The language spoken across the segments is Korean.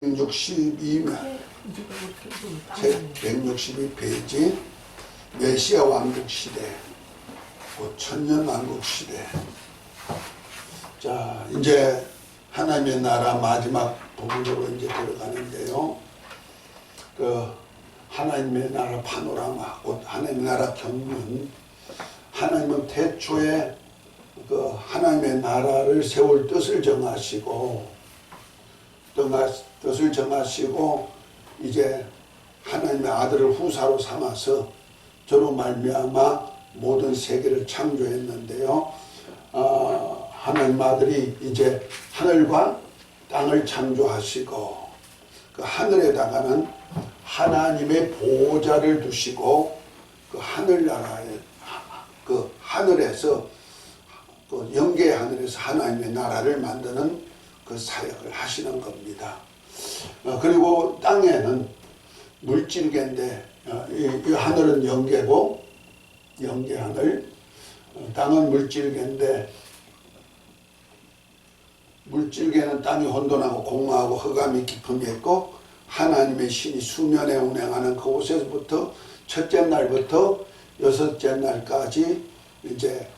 162면 책 162페이지 메시아 왕국시대 곧 천년왕국시대. 자, 이제 하나님의 나라 마지막 부분으로 이제 들어가는데요. 그 하나님의 나라 파노라마, 곧 하나님의 나라 경륜. 하나님은 태초에 그 하나님의 나라를 세울 뜻을 정하시고 이제 하나님의 아들을 후사로 삼아서 저로 말미암아 모든 세계를 창조했는데요. 하나님 아들이 이제 하늘과 땅을 창조하시고 그 하늘에다가는 하나님의 보호자를 두시고 그 하늘나라에 그 하늘에서 그 영계의 하늘에서 하나님의 나라를 만드는 그 사역을 하시는 겁니다. 그리고 땅에는 물질계인데 이 하늘은 영계고 영계 하늘, 땅은 물질계인데 물질계는 땅이 혼돈하고 공허하고 흑암이 깊음이 있고 하나님의 신이 수면에 운행하는 그곳에서부터 첫째 날부터 여섯째 날까지 이제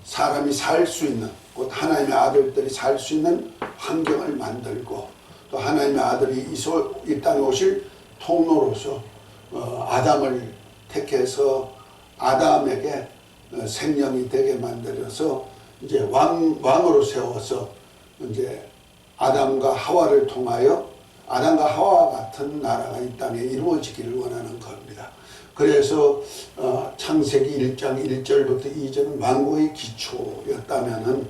사람이 살 수 있는 곧 하나님의 아들들이 살 수 있는 환경을 만들고 또 하나님의 아들이 이 땅에 오실 통로로서 아담을 택해서 아담에게 생명이 되게 만들어서 이제 왕으로 세워서 이제 아담과 하와를 통하여 아담과 하와와 같은 나라가 이 땅에 이루어지기를 원하는 겁니다. 그래서 창세기 1장 1절부터 2절은 왕국의 기초였다면은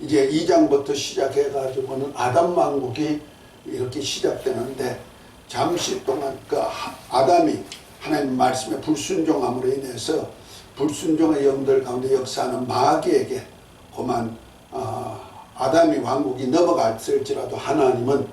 이제 2장부터 시작해가지고는 아담 왕국이 이렇게 시작되는데 잠시 동안 그 아담이 하나님 말씀에 불순종함으로 인해서 불순종의 영들 가운데 역사하는 마귀에게 그만 아담이 왕국이 넘어갔을지라도 하나님은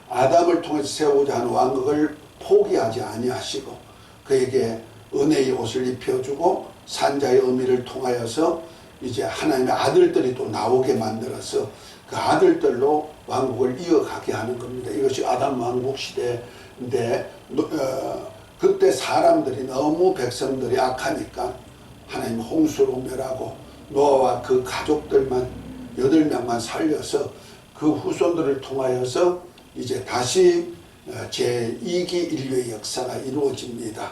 아담을 통해서 세우고자 하는 왕국을 포기하지 아니하시고 그에게 은혜의 옷을 입혀주고 산자의 의미를 통하여서 이제 하나님의 아들들이 또 나오게 만들어서 그 아들들로 왕국을 이어가게 하는 겁니다. 이것이 아담 왕국 시대인데 그때 사람들이 너무 백성들이 악하니까 하나님 홍수로 멸하고 노아와 그 가족들만 8명만 살려서 그 후손들을 통하여서 이제 다시 제2기 인류의 역사가 이루어집니다.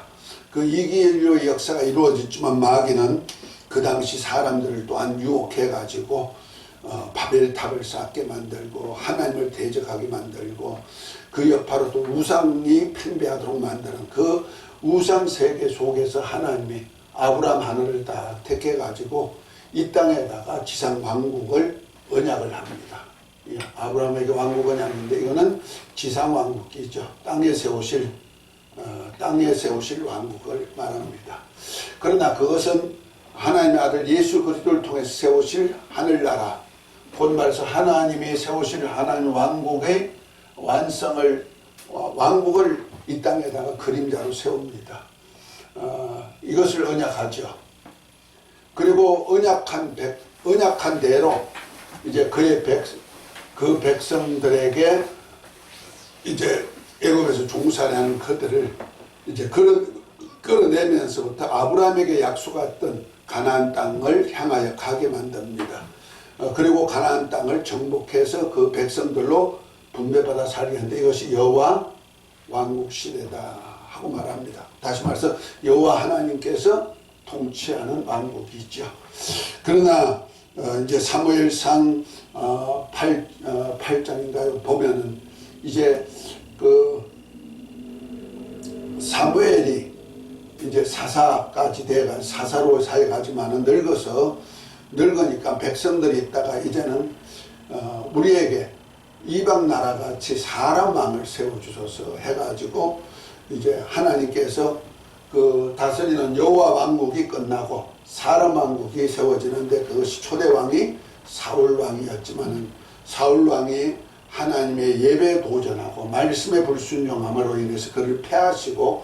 그 2기 인류의 역사가 이루어졌지만 마귀는 그 당시 사람들을 또한 유혹해가지고 바벨탑을 쌓게 만들고 하나님을 대적하게 만들고 그 여파로 또 우상이 팽배하도록 만드는 그 우상 세계 속에서 하나님이 아브라함 하늘을 다 택해가지고 이 땅에다가 지상 왕국을 언약을 합니다. 아브라함에게 왕국 언약인데 이거는 지상 왕국이죠. 땅에 세우실 왕국을 말합니다. 그러나 그것은 하나님의 아들 예수 그리스도를 통해서 세우실 하늘나라, 곧 말해서 하나님이 세우실 하나님 왕국의 왕국을 이 땅에다가 그림자로 세웁니다. 이것을 언약하죠. 그리고 언약한 대로 이제 그 백성들에게 이제 애굽에서 종살이하는 그들을 이제 끌어내면서부터 아브라함에게 약속했던 가나안 땅을 향하여 가게 만듭니다. 그리고 가나안 땅을 정복해서 그 백성들로 분배받아 살게 하는데 이것이 여호와 왕국 시대다 하고 말합니다. 다시 말해서 여호와 하나님께서 통치하는 왕국이죠. 그러나 이제 사무엘상 8장인가요? 보면은 이제 그 사무엘이 이제 사사까지 돼가 사사로 사역하지만은 늙으니까 백성들이 있다가 이제는 우리에게 이방 나라 같이 사람 왕을 세워주소서 해가지고 이제 하나님께서 그 다스리는 여호와 왕국이 끝나고 사람 왕국이 세워지는데 그것이 초대 왕이 사울 왕이었지만은 사울 왕이 하나님의 예배에 도전하고 말씀에 불순종함으로 인해서 그를 패하시고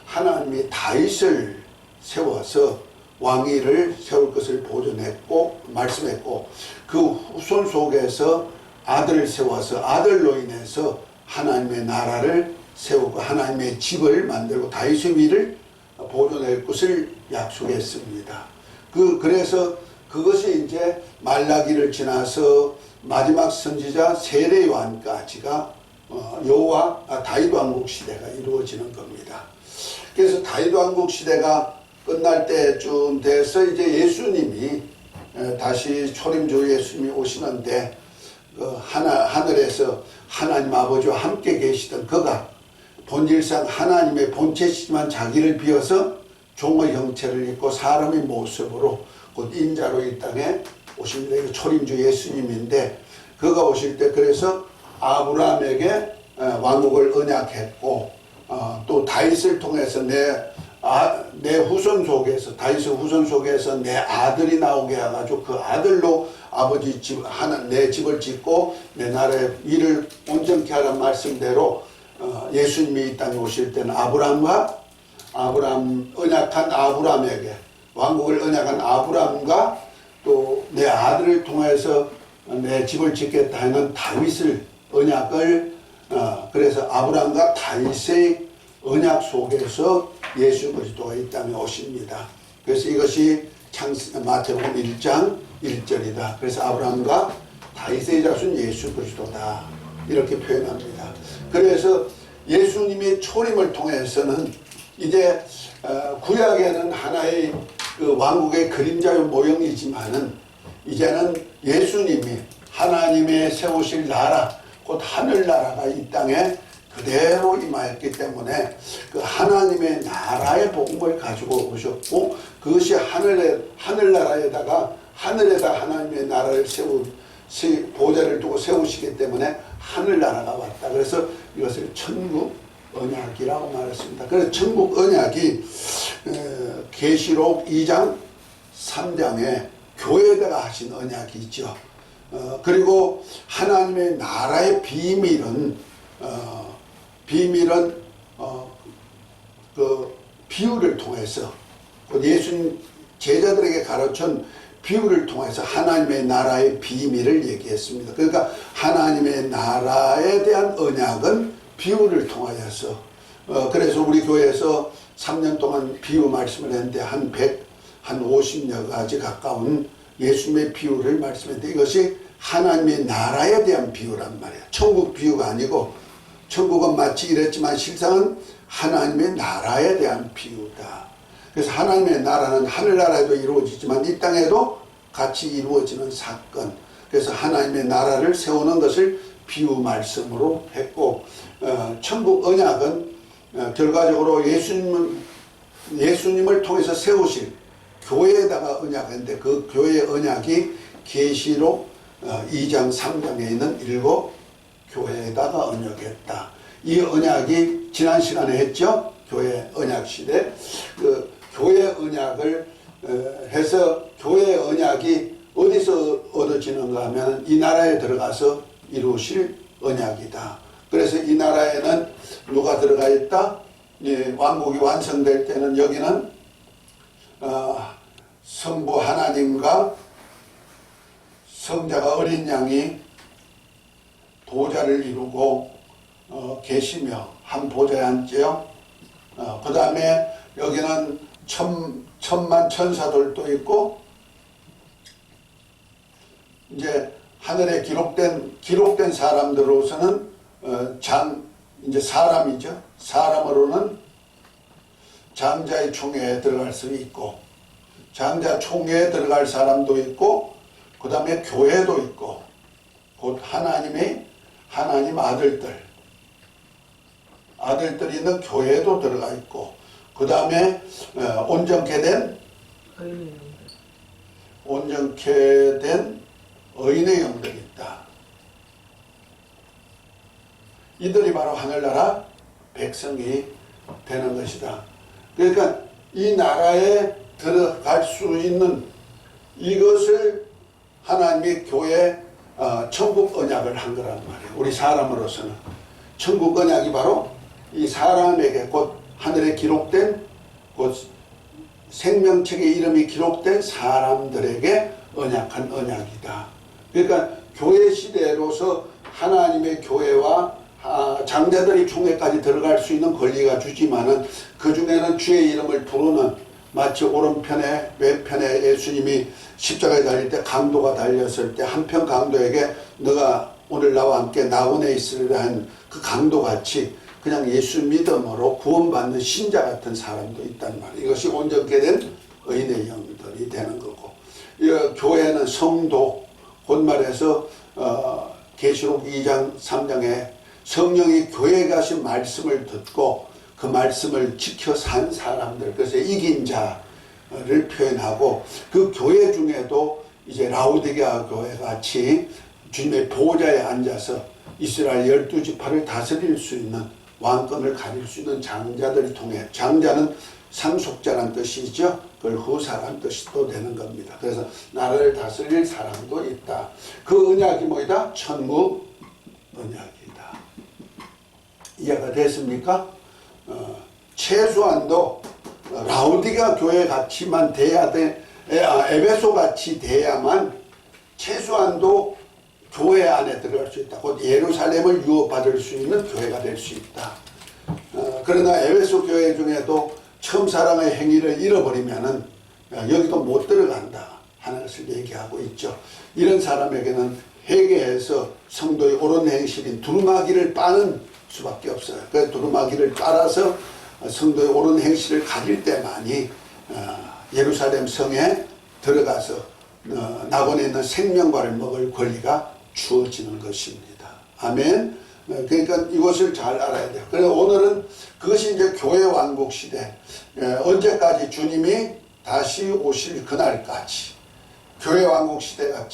하나님이 다윗을 세워서 왕위를 세울 것을 보존했고 말씀했고 그 후손 속에서 아들을 세워서 아들로 인해서 하나님의 나라를 세우고 하나님의 집을 만들고 다윗의 위를 보존할 것을 약속했습니다. 그래서 그것이 이제 말라기를 지나서 마지막 선지자 세례 요한까지가 다윗 왕국 시대가 이루어지는 겁니다. 그래서 다윗 왕국 시대가 끝날 때쯤 돼서 이제 예수님이 다시 초림주 예수님이 오시는데 하늘에서 하나님 아버지와 함께 계시던 그가 본질상 하나님의 본체시지만 자기를 비워서 종의 형체를 입고 사람의 모습으로 곧 인자로 이 땅에 오십니다. 이거 초림주 예수님인데 그가 오실 때 그래서 아브라함에게 왕국을 언약했고 또 다윗을 통해서 내 후손 속에서 다윗의 후손 속에서 내 아들이 나오게 해가지고 그 아들로 아버지 집 내 집을 짓고 내 나라의 일을 온전케 하라는 말씀대로 예수님이 이 땅에 오실 때는 언약한 아브라함에게 왕국을 언약한 아브라함과 또 내 아들을 통해서 내 집을 짓겠다 하는 다윗을 언약을 그래서 아브라함과 다윗의 언약 속에서 예수 그리스도가 이 땅에 오십니다. 그래서 이것이 마태복음 1장 1절이다. 그래서 아브라함과 다윗의 자손 예수 그리스도다. 이렇게 표현합니다. 그래서 예수님의 초림을 통해서는 이제 구약에는 하나의 그 왕국의 그림자의 모형이지만은 이제는 예수님이 하나님의 세우실 나라 곧 하늘나라가 이 땅에 그대로 임하였기 때문에 그 하나님의 나라의 복음을 가지고 오셨고 그것이 하늘나라에다 하나님의 나라를 보좌를 두고 세우시기 때문에 하늘나라가 왔다. 그래서 이것을 천국 언약이라고 말했습니다. 그래서 천국 언약이 계시록 2장 3장에 교회에다가 하신 언약이죠. 그리고 하나님의 나라의 비밀은 그 비유를 통해서 예수님 제자들에게 가르친 비유를 통해서 하나님의 나라의 비밀을 얘기했습니다. 그러니까 하나님의 나라에 대한 언약은 비유를 통하여서 그래서 우리 교회에서 3년 동안 비유 말씀을 했는데 한 50여 가지 가까운 예수님의 비유를 말씀했는데 이것이 하나님의 나라에 대한 비유란 말이에요. 천국 비유가 아니고 천국은 마치 이랬지만 실상은 하나님의 나라에 대한 비유다. 그래서 하나님의 나라는 하늘나라에도 이루어지지만 이 땅에도 같이 이루어지는 사건. 그래서 하나님의 나라를 세우는 것을 비유 말씀으로 했고 천국 언약은 결과적으로 예수님을 통해서 세우실 교회에다가 언약인데 그 교회의 언약이 계시록 2장 3장에 있는 7 교회에다가 언약했다. 이 언약이 지난 시간에 했죠. 교회 언약 시대. 그 교회 언약을 해서 교회 언약이 어디서 얻어지는가 하면 이 나라에 들어가서 이루실 언약이다. 그래서 이 나라에는 누가 들어가 있다? 왕국이 완성될 때는 여기는 성부 하나님과 성자가 어린 양이 보좌를 이루고 계시며 한 보좌에 앉지요. 그 다음에 여기는 천만 천사들도 있고 이제 하늘에 기록된 사람들로서는 이제 사람이죠. 사람으로는 장자의 총회에 들어갈 수 있고 장자 총회에 들어갈 사람도 있고 그 다음에 교회도 있고 곧 하나님 아들들이 있는 교회도 들어가 있고 그 다음에 온전케 된 의인의 영들이 있다. 이들이 바로 하늘나라 백성이 되는 것이다. 그러니까 이 나라에 들어갈 수 있는 이것을 하나님의 교회 천국 언약을 한 거란 말이에요. 우리 사람으로서는 천국 언약이 바로 이 사람에게 곧 하늘에 기록된 곧 생명책의 이름이 기록된 사람들에게 언약한 언약이다. 그러니까 교회 시대로서 하나님의 교회와 장자들이 총회까지 들어갈 수 있는 권리가 주지만은 그 중에는 주의 이름을 부르는, 마치 오른편에 왼편에 예수님이 십자가에 달릴 때 강도가 달렸을 때 한편 강도에게 너가 오늘 나와 함께 낙원에 있으리라 한 그 강도같이 그냥 예수 믿음으로 구원받는 신자 같은 사람도 있단 말이에요. 이것이 온전케 된 의인의 영들이 되는 거고, 교회는 성도, 곧 말해서 계시록 2장 3장에 성령이 교회에 가신 말씀을 듣고 그 말씀을 지켜 산 사람들, 그래서 이긴 자를 표현하고, 그 교회 중에도 이제 라오디게아 교회 같이 주님의 보좌에 앉아서 이스라엘 12지파를 다스릴 수 있는, 왕권을 가릴 수 있는 장자들이 통해, 장자는 상속자란 뜻이죠. 그걸 후사란 뜻도 되는 겁니다. 그래서 나라를 다스릴 사람도 있다. 그 언약이 뭐이다? 천국 언약이다. 이해가 됐습니까? 최소한도 라오디게아 교회 같이만 돼야 돼, 에베소 같이 돼야만 최소한도 교회 안에 들어갈 수 있다. 곧 예루살렘을 유업받을 수 있는 교회가 될 수 있다. 그러나 에베소 교회 중에도 처음 사랑의 행위를 잃어버리면은 여기도 못 들어간다 하는 것을 얘기하고 있죠. 이런 사람에게는 회개해서 성도의 옳은 행실인 두루마기를 빠는 수밖에 없어요. 그 두루마기를 빨아서 성도의 옳은 행실을 가질 때만이 예루살렘 성에 들어가서 낙원에 있는 생명과를 먹을 권리가 주어지는 것입니다. 아멘. 그러니까 이것을 잘 알아야 돼요. 그래서 오늘은 그것이 이제 교회 왕국 시대, 언제까지? 주님이 다시 오실 그날까지 교회 왕국 시대가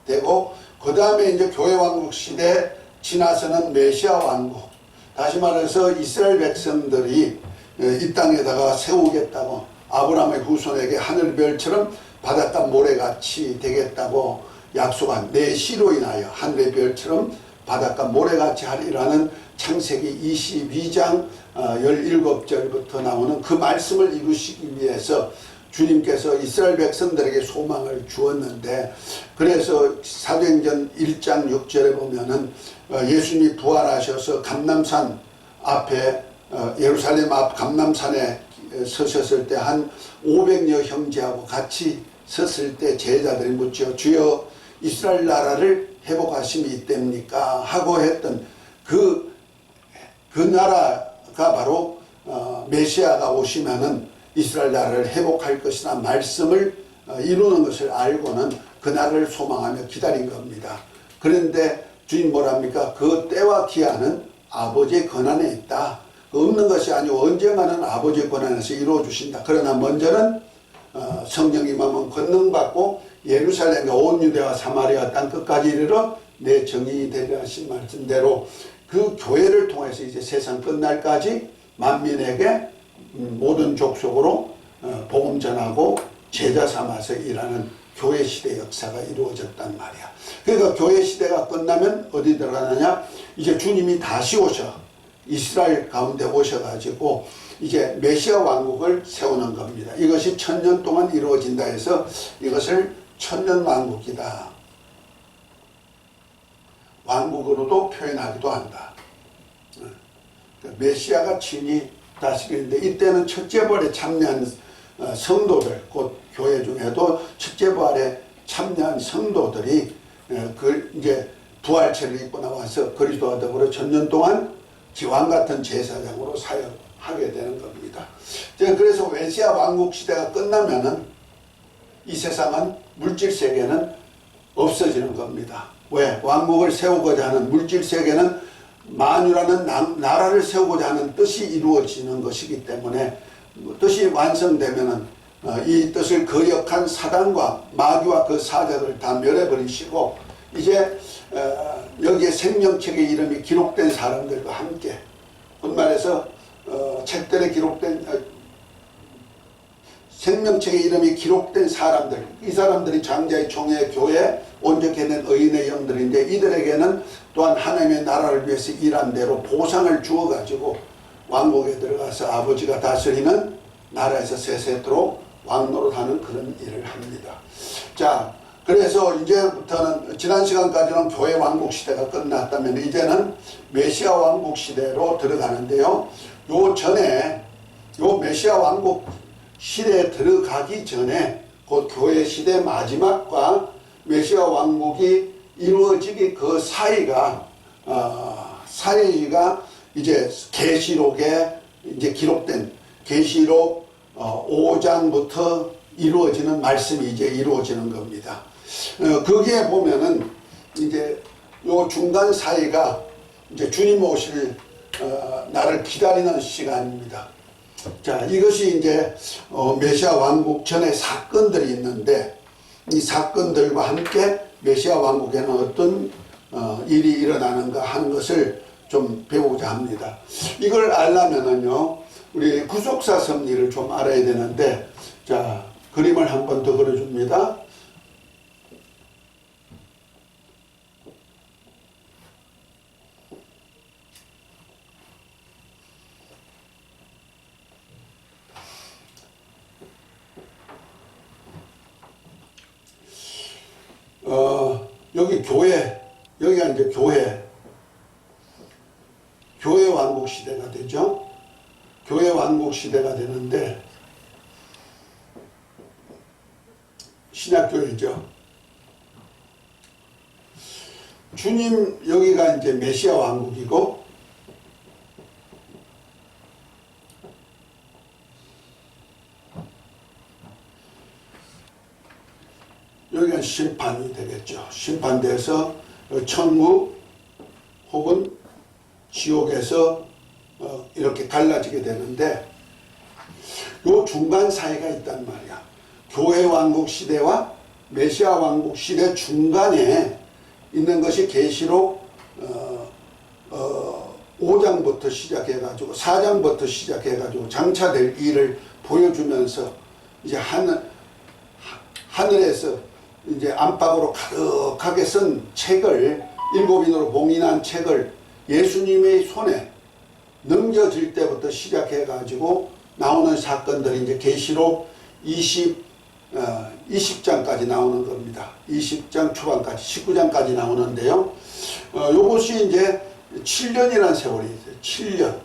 되고, 그 다음에 이제 교회 왕국 시대 지나서는 메시아 왕국, 다시 말해서 이스라엘 백성들이 이 땅에다가 세우겠다고, 아브라함의 후손에게 하늘별처럼 바닷가 모래같이 되겠다고 약속한 내 씨로 인하여 하늘의 별처럼 바닷가 모래같이 하리라는 창세기 22장 17절부터 나오는 그 말씀을 이루시기 위해서 주님께서 이스라엘 백성들에게 소망을 주었는데, 그래서 사도행전 1장 6절에 보면은 예수님이 부활하셔서 감람산 앞에, 예루살렘 앞 감람산에 서셨을 때 한 500여 형제하고 같이 섰을 때 제자들이 묻죠. 주여 이스라엘 나라를 회복하심이 있답니까? 하고 했던 그 나라가 바로 메시아가 오시면은 이스라엘 나라를 회복할 것이나 말씀을 이루는 것을 알고는 그 나라를 소망하며 기다린 겁니다. 그런데 주님 뭐랍니까? 그 때와 기한은 아버지의 권한에 있다. 없는 것이 아니고 언젠가는 아버지의 권한에서 이루어 주신다. 그러나 먼저는 성령 임하면 권능받고 예루살렘과 온 유대와 사마리아 땅 끝까지 이르러 내 정의이 되리라 하신 말씀대로 그 교회를 통해서 이제 세상 끝날까지 만민에게 모든 족속으로 복음 전하고 제자 삼아서 일하는 교회 시대 역사가 이루어졌단 말이야. 그러니까 교회 시대가 끝나면 어디 들어가느냐? 이제 주님이 다시 오셔 이스라엘 가운데 오셔가지고 이제 메시아 왕국을 세우는 겁니다. 이것이 1000년 동안 이루어진다 해서 이것을 천년왕국이다, 왕국으로도 표현하기도 한다. 메시아가 친히 다스리는데, 이때는 첫째 부활에 참여한 성도들, 곧 교회 중에도 첫째 부활에 참여한 성도들이 그 이제 부활체를 입고 나와서 그리스도와 더불어 1000년 동안 지왕 같은 제사장으로 사역하게 되는 겁니다. 그래서 메시아 왕국 시대가 끝나면은 이 세상은 물질 세계는 없어지는 겁니다. 왜? 왕국을 세우고자 하는 물질 세계는 만유라는 나라를 세우고자 하는 뜻이 이루어지는 것이기 때문에, 뜻이 완성되면은 이 뜻을 거역한 사단과 마귀와 그 사자들을 다 멸해버리시고, 이제 여기에 생명책의 이름이 기록된 사람들과 함께, 곧 말해서 책들에 기록된 생명책의 이름이 기록된 사람들, 이 사람들이 장자의 총회 교회 온전케 된 의인의 영들인데, 이들에게는 또한 하나님의 나라를 위해서 일한 대로 보상을 주어 가지고 왕국에 들어가서 아버지가 다스리는 나라에서 세세토록 왕노릇하는 그런 일을 합니다. 자, 그래서 이제부터는 지난 시간까지는 교회 왕국 시대가 끝났다면 이제는 메시아 왕국 시대로 들어가는데요. 요 전에 요 메시아 왕국 시대에 들어가기 전에 곧 교회 시대 마지막과 메시아 왕국이 이루어지기 그 사이가 이제 계시록에 이제 기록된 계시록 5장부터 이루어지는 말씀이 이제 이루어지는 겁니다. 거기에 보면은 이제 요 중간 사이가 이제 주님 오실 나를 기다리는 시간입니다. 자, 이것이 이제 메시아 왕국 전에 사건들이 있는데 이 사건들과 함께 메시아 왕국에는 어떤 일이 일어나는가 하는 것을 좀 배우고자 합니다. 이걸 알려면은요, 우리 구속사 섭리를 좀 알아야 되는데, 자, 그림을 한 번 더 그려줍니다. 여기 교회, 여기가 이제 교회 왕국 시대가 되죠. 교회 왕국 시대가 되는데, 신약교회죠. 주님, 여기가 이제 메시아 왕국이고, 여기가 심판이 되겠죠. 심판돼서 천국 혹은 지옥에서 이렇게 갈라지게 되는데, 요 중간 사이가 있단 말이야. 교회 왕국 시대와 메시아 왕국 시대 중간에 있는 것이 계시록 5장부터 시작해가지고 4장부터 시작해가지고 장차될 일을 보여주면서 이제 하늘에서 이제 안팎으로 가득하게 쓴 책을, 7인으로 봉인한 책을 예수님의 손에 넘겨질 때부터 시작해가지고 나오는 사건들이 이제 계시록 20장까지 나오는 겁니다. 20장 초반까지, 19장까지 나오는데요. 요것이 이제 7년이라는 세월이 있어요.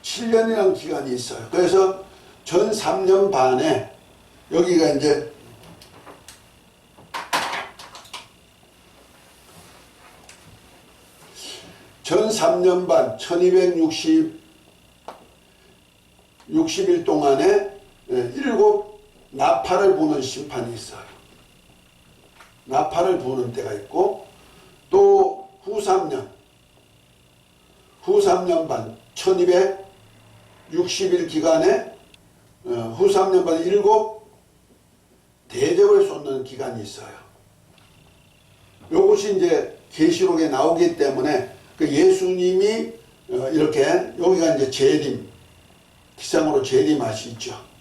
7년이라는 기간이 있어요. 그래서 전 3년 반에 여기가 이제 전 3년 반 1260일 동안에 7 나팔을 부는 심판이 있어요. 나팔을 부는 때가 있고, 또 후 3년 반 1260일 기간에 후 3년 반 7 대접을 쏟는 기간이 있어요. 요것이 이제 계시록에 나오기 때문에 그 예수님이 이렇게, 여기가 이제 재림, 기상으로 재림하시죠.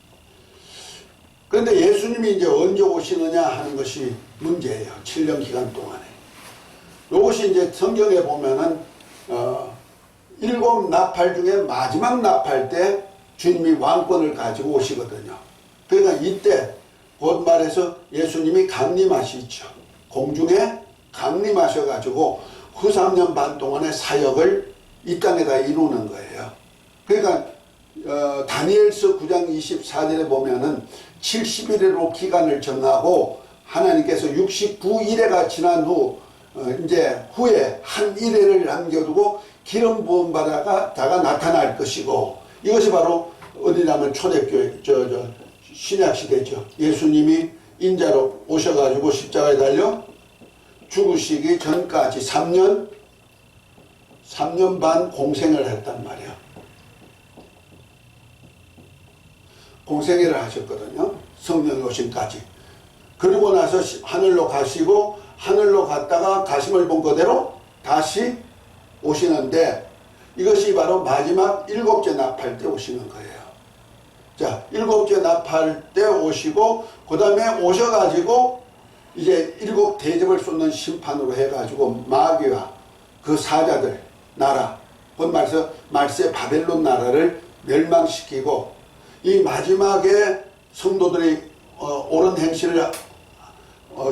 그런데 예수님이 이제 언제 오시느냐 하는 것이 문제예요. 7년 기간 동안에. 이것이 이제 성경에 보면은 7 나팔 중에 마지막 나팔 때 주님이 왕권을 가지고 오시거든요. 그러니까 이때 곧 말해서 예수님이 강림하시죠. 공중에 강림하셔가지고 후 3년 반 동안의 사역을 이 땅에다 이루는 거예요. 그러니까 다니엘서 9장 24절에 보면은 70일으로 기간을 정하고 하나님께서 69일회가 지난 후 이제 후에 한 일회를 남겨두고 기름 부음 받아가 나타날 것이고, 이것이 바로 어디냐면 초대교회 신약 시대죠. 예수님이 인자로 오셔가지고 십자가에 달려 죽으시기 전까지 3년 반 공생을 했단 말이에요. 공생애를 하셨거든요. 성령 오심까지. 그리고 나서 하늘로 가시고, 하늘로 갔다가 가심을 본 그대로 다시 오시는데, 이것이 바로 마지막 7째 나팔 때 오시는 거예요. 자, 7째 나팔 때 오시고, 그 다음에 오셔가지고 이제 7 대접을 쏟는 심판으로 해가지고 마귀와 그 사자들 나라, 곧 말해서 말세 바벨론 나라를 멸망시키고, 이 마지막에 성도들이 옳은 행실을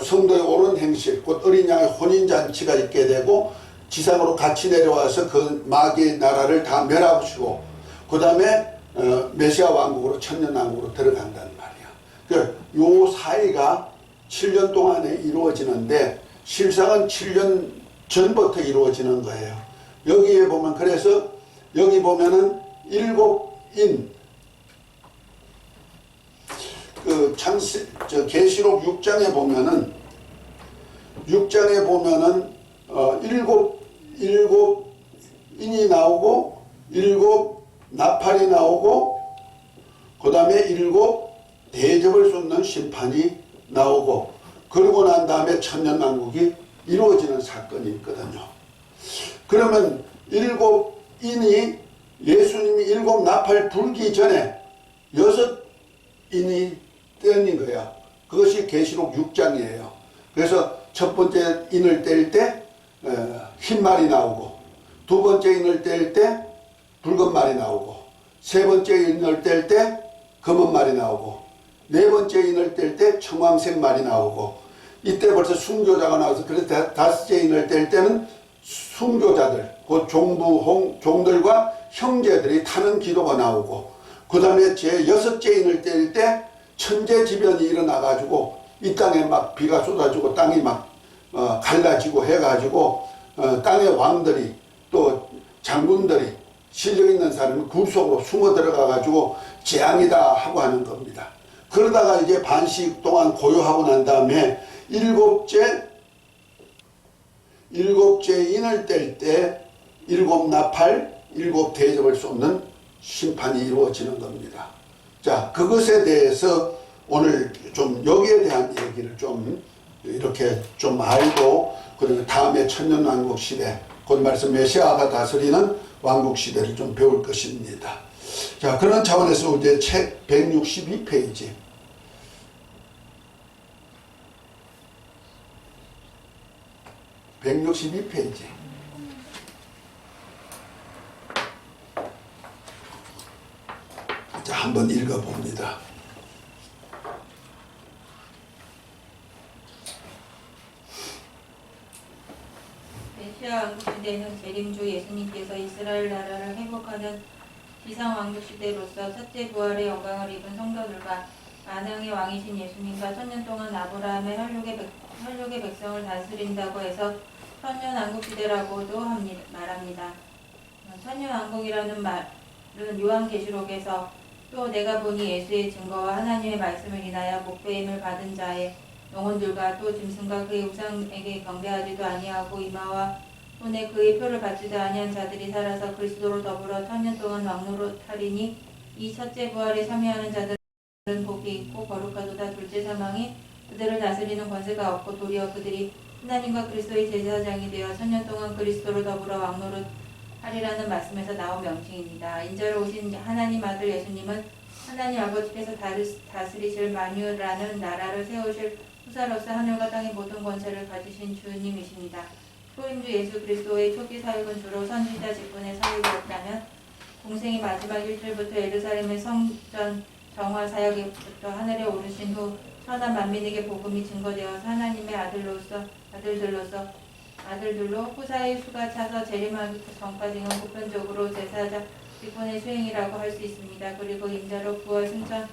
성도의 옳은 행실, 곧 어린 양의 혼인잔치가 있게 되고 지상으로 같이 내려와서 그 마귀의 나라를 다 멸하시고 그 다음에 메시아 왕국으로 천년왕국으로 들어간다는 말이야. 요 사이가 7년 동안에 이루어지는데 실상은 7년 전부터 이루어지는 거예요. 여기에 보면 그래서 여기 보면은 7인 그 계시록 6장에 보면은 일곱 인이 나오고 일곱 나팔이 나오고 그 다음에 일곱 대접을 쏟는 심판이 나오고 그러고 난 다음에 천년왕국이 이루어지는 사건이 있거든요. 그러면 일곱 인이 예수님이 일곱 나팔 불기 전에 6인이 떼어낸 거야. 그것이 계시록 6장이에요. 그래서 첫 번째 인을 뗄 때 흰 말이 나오고 두 번째 인을 뗄 때 붉은 말이 나오고 세 번째 인을 뗄 때 검은 말이 나오고 네 번째 인을 뗄 때 청황색 말이 나오고 이때 벌써 순교자가 나와서 그래서 다섯째 인을 뗄 때는 순교자들 그 종들과 형제들이 타는 기도가 나오고 그 다음에 제 6째 인을 뗄 때 천재지변이 일어나가지고 이 땅에 막 비가 쏟아지고 땅이 막 갈라지고 해가지고 땅의 왕들이 또 장군들이 실력 있는 사람이 굴속으로 숨어 들어가가지고 재앙이다 하고 하는 겁니다. 그러다가 이제 반씩 동안 고요하고 난 다음에 일곱째 인을 뗄 때 일곱 나팔, 일곱 대접을 쏟는 심판이 이루어지는 겁니다. 자, 그것에 대해서 오늘 좀 여기에 대한 얘기를 좀 이렇게 좀 알고 그리고 다음에 천년왕국 시대 곧 말씀 메시아가 다스리는 왕국 시대를 좀 배울 것입니다. 자, 그런 차원에서 이제 책 162페이지 162페이지 자, 한번 읽어봅니다. 메시아 왕국 시대는 재림주 예수님께서 이스라엘 나라를 회복하는 지상 왕국 시대로서 첫째 부활의 영광을 입은 성도들과 만왕의 왕이신 예수님과 천년 동안 아브라함의 혈육의 백성을 다스린다고 해서 천년 왕국 시대라고도 말합니다. 천년 왕국이라는 말은 요한계시록에서 또 내가 보니 예수의 증거와 하나님의 말씀을 인하여 목배임을 받은 자의 영혼들과 또 짐승과 그의 우상에게 경배하지도 아니하고 이마와 손에 그의 표를 받지도 아니한 자들이 살아서 그리스도로 더불어 천년 동안 왕노릇하리니 이 첫째 부활에 참여하는 자들은 복이 있고 거룩하도다. 둘째 사망이 그들을 다스리는 권세가 없고 도리어 그들이 하나님과 그리스도의 제사장이 되어 천년 동안 그리스도로 더불어 왕노릇하리라는 말씀에서 나온 명칭입니다. 인자로 오신 하나님 아들 예수님은 하나님 아버지께서 다스리실 만유라는 나라를 세우실 후사로서 하늘과 땅의 모든 권세를 가지신 주님이십니다. 초임주 예수 그리스도의 초기 사역은 주로 선지자 직분의 사역이었다면 공생의 마지막 일주일부터 예루살렘의 성전 정화 사역부터 하늘에 오르신 후 천하 만민에게 복음이 증거되어서 하나님의 아들들로 후사의 수가 차서 재림하기 전까지는 보편적으로 제사장 직분의 수행이라고 할 수 있습니다. 그리고 임자로 부활 승천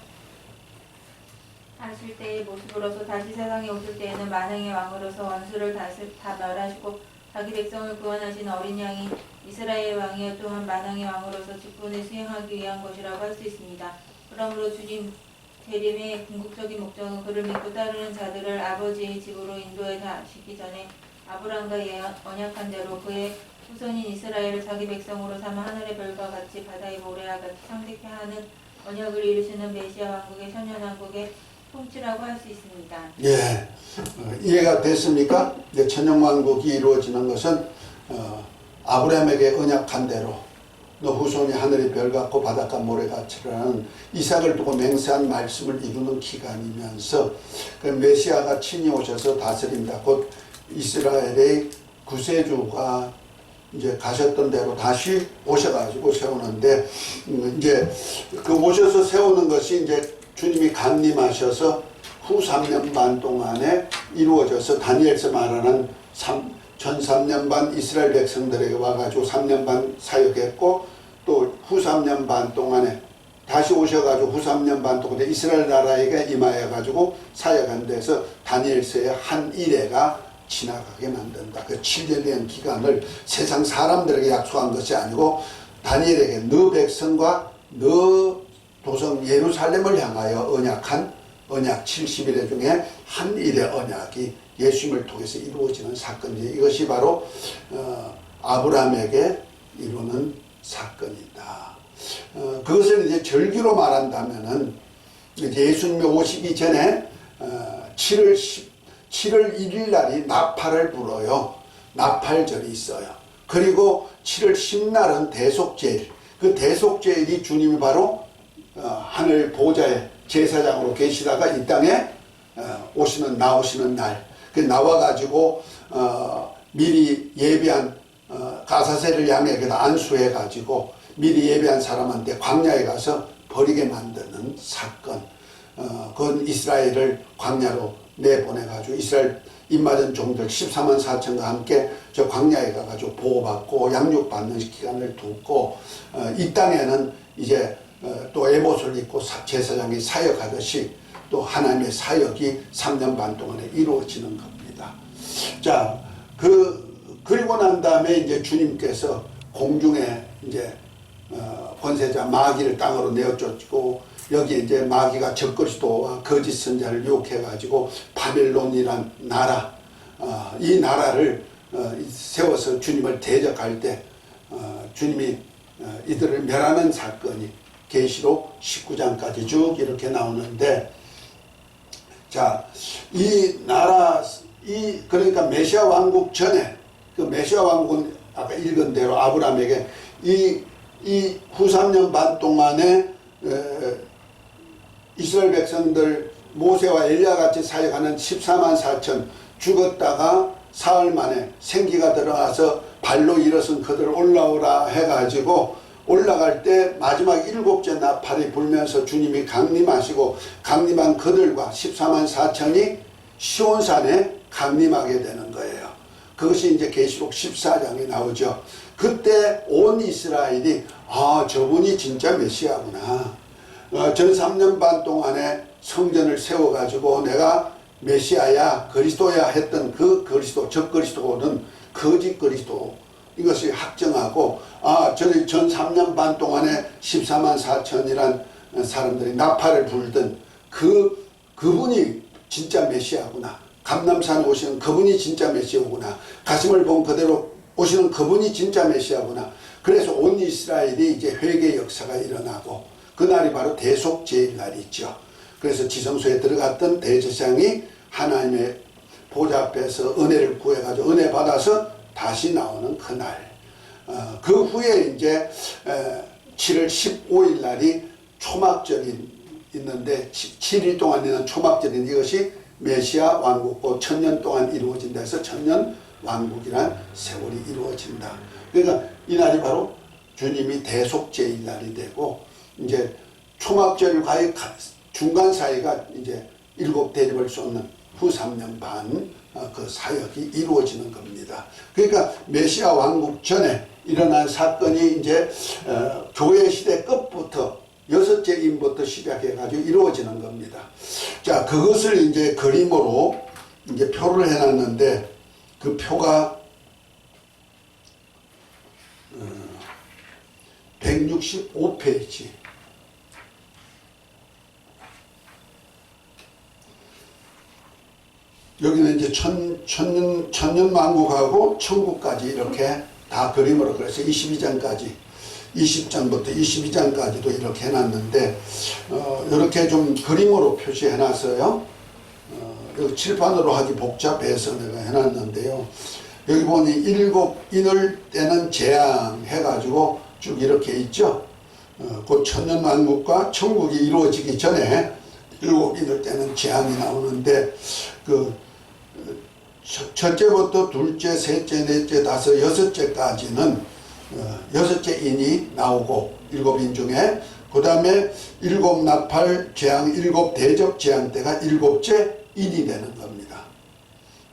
하실 때의 모습으로서 다시 세상에 오실 때에는 만왕의 왕으로서 원수를 다 멸하시고 자기 백성을 구원하신 어린 양이 이스라엘 왕이여 또한 만왕의 왕으로서 직분을 수행하기 위한 것이라고 할 수 있습니다. 그러므로 주님 재림의 궁극적인 목적은 그를 믿고 따르는 자들을 아버지의 집으로 인도해 가시기 전에 아브라함과 언약한 대로 그의 후손인 이스라엘을 자기 백성으로 삼아 하늘의 별과 같이 바다의 모래와 같이 창대케 하는 언약을 이루시는 메시아 왕국의 천년왕국의 통치라고 할 수 있습니다. 예, 이해가 됐습니까? 천년왕국이 이루어지는 것은 아브라함에게 언약한 대로 너 후손이 하늘의 별 같고 바닷가 모래 같이라는 이삭을 두고 맹세한 말씀을 이루는 기간이면서 그 메시아가 친히 오셔서 다스린다. 곧 이스라엘의 구세주가 이제 가셨던 대로 다시 오셔가지고 세우는데 이제 그 오셔서 세우는 것이 이제 주님이 강림하셔서 후 3년 반 동안에 이루어져서 다니엘서 말하는 전 3년 반 이스라엘 백성들에게 와가지고 3년 반 사역했고, 또 후 3년 반 동안에 다시 오셔가지고 후 3년 반 동안에 이스라엘 나라에게 임하여가지고 사역한 데서 다니엘서의 한 일회가 지나가게 만든다. 그 7년의 기간을 세상 사람들에게 약속한 것이 아니고 다니엘에게 너 백성과 너 도성 예루살렘을 향하여 언약한 언약 70일의 중에 한 일의 언약이 예수님을 통해서 이루어지는 사건이지. 이것이 바로 아브라함에게 이루는 사건이다. 그것을 이제 절기로 말한다면은 예수님이 오시기 전에 7월 1일 날이 나팔을 불어요. 나팔절이 있어요. 그리고 7월 10날은 대속제일. 그 대속제일이 주님이 바로 하늘 보좌에 제사장으로 계시다가 이 땅에 나오시는 날. 그 나와가지고 미리 예비한 가사세를 양에게다 안수해가지고 미리 예비한 사람한테 광야에 가서 버리게 만드는 사건. 그건 이스라엘을 광야로 내보내가지고 이스라엘 입맞은 종들 14만 4천과 함께 저 광야에 가가지고 보호받고 양육받는 기간을 두고 이 땅에는 이제 또 에봇을 입고 제사장이 사역하듯이 또 하나님의 사역이 3년 반 동안에 이루어지는 겁니다. 자, 그리고 난 다음에 이제 주님께서 공중에 이제 권세자 마귀를 땅으로 내어쫓고 여기 이제 마귀가 적그리스도와 거짓 선자를 유혹해가지고 바벨론이란 나라, 이 나라를 세워서 주님을 대적할 때 주님이 이들을 멸하는 사건이 계시록 19장까지 쭉 이렇게 나오는데, 자, 이 나라, 그러니까 메시아 왕국 전에, 그 메시아 왕국은 아까 읽은 대로 아브라함에게 이 후 3년 반 동안에 이스라엘 백성들 모세와 엘리야 같이 사역하는 14만 4천 죽었다가 사흘 만에 생기가 들어와서 발로 일어선 그들 올라오라 해가지고 올라갈 때 마지막 7째 나팔이 불면서 주님이 강림하시고 강림한 그들과 14만 4천이 시온산에 강림하게 되는 거예요. 그것이 이제 계시록 14장에 나오죠. 그때 온 이스라엘이 저분이 진짜 메시아구나. 전 3년 반 동안에 성전을 세워가지고 내가 메시아야 그리스도야 했던 그 그리스도, 적그리스도는 거짓 그리스도, 이것을 확정하고 전 3년 반 동안에 14만 4천이란 사람들이 나팔을 불던 그분이 진짜 메시아구나. 감람산에 오시는 그분이 진짜 메시아구나. 가슴을 본 그대로 오시는 그분이 진짜 메시아구나. 그래서 온 이스라엘이 이제 회개 역사가 일어나고 그날이 바로 대속제일 날이죠. 그래서 지성소에 들어갔던 대제사장이 하나님의 보좌 앞에서 은혜를 구해가지고 은혜 받아서 다시 나오는 그날. 그 후에 이제 7월 15일 날이 초막절이 있는데 7일 동안 있는 초막절인 이것이 메시아 왕국고 1000년 동안 이루어진다 해서 천년 왕국이란 세월이 이루어진다. 그러니까 이 날이 바로 주님이 대속제일 날이 되고 이제 초막절과의 중간 사이가 이제 7 대접을 쏟는 후 3년 반 그 사역이 이루어지는 겁니다. 그러니까 메시아 왕국 전에 일어난 사건이 이제 교회 시대 끝부터 6째 임부터 시작해가지고 이루어지는 겁니다. 자, 그것을 이제 그림으로 이제 표를 해놨는데 그 표가 165페이지. 여기는 이제 천년 왕국하고 천국까지 이렇게 다 그림으로 그래서 22장까지 20장부터 22장까지도 이렇게 해놨는데 이렇게 좀 그림으로 표시해놨어요. 여기 칠판으로 하기 복잡해서 내가 해놨는데요. 여기 보니 7 인을 떼는 재앙 해가지고 쭉 이렇게 있죠. 그 천년 왕국과 천국이 이루어지기 전에 7 인을 떼는 재앙이 나오는데 첫째부터 둘째, 셋째, 넷째, 다섯, 6째까지는 6째 인이 나오고 7인 중에 그 다음에 일곱 나팔 재앙, 일곱 대적 재앙 때가 일곱째 인이 되는 겁니다.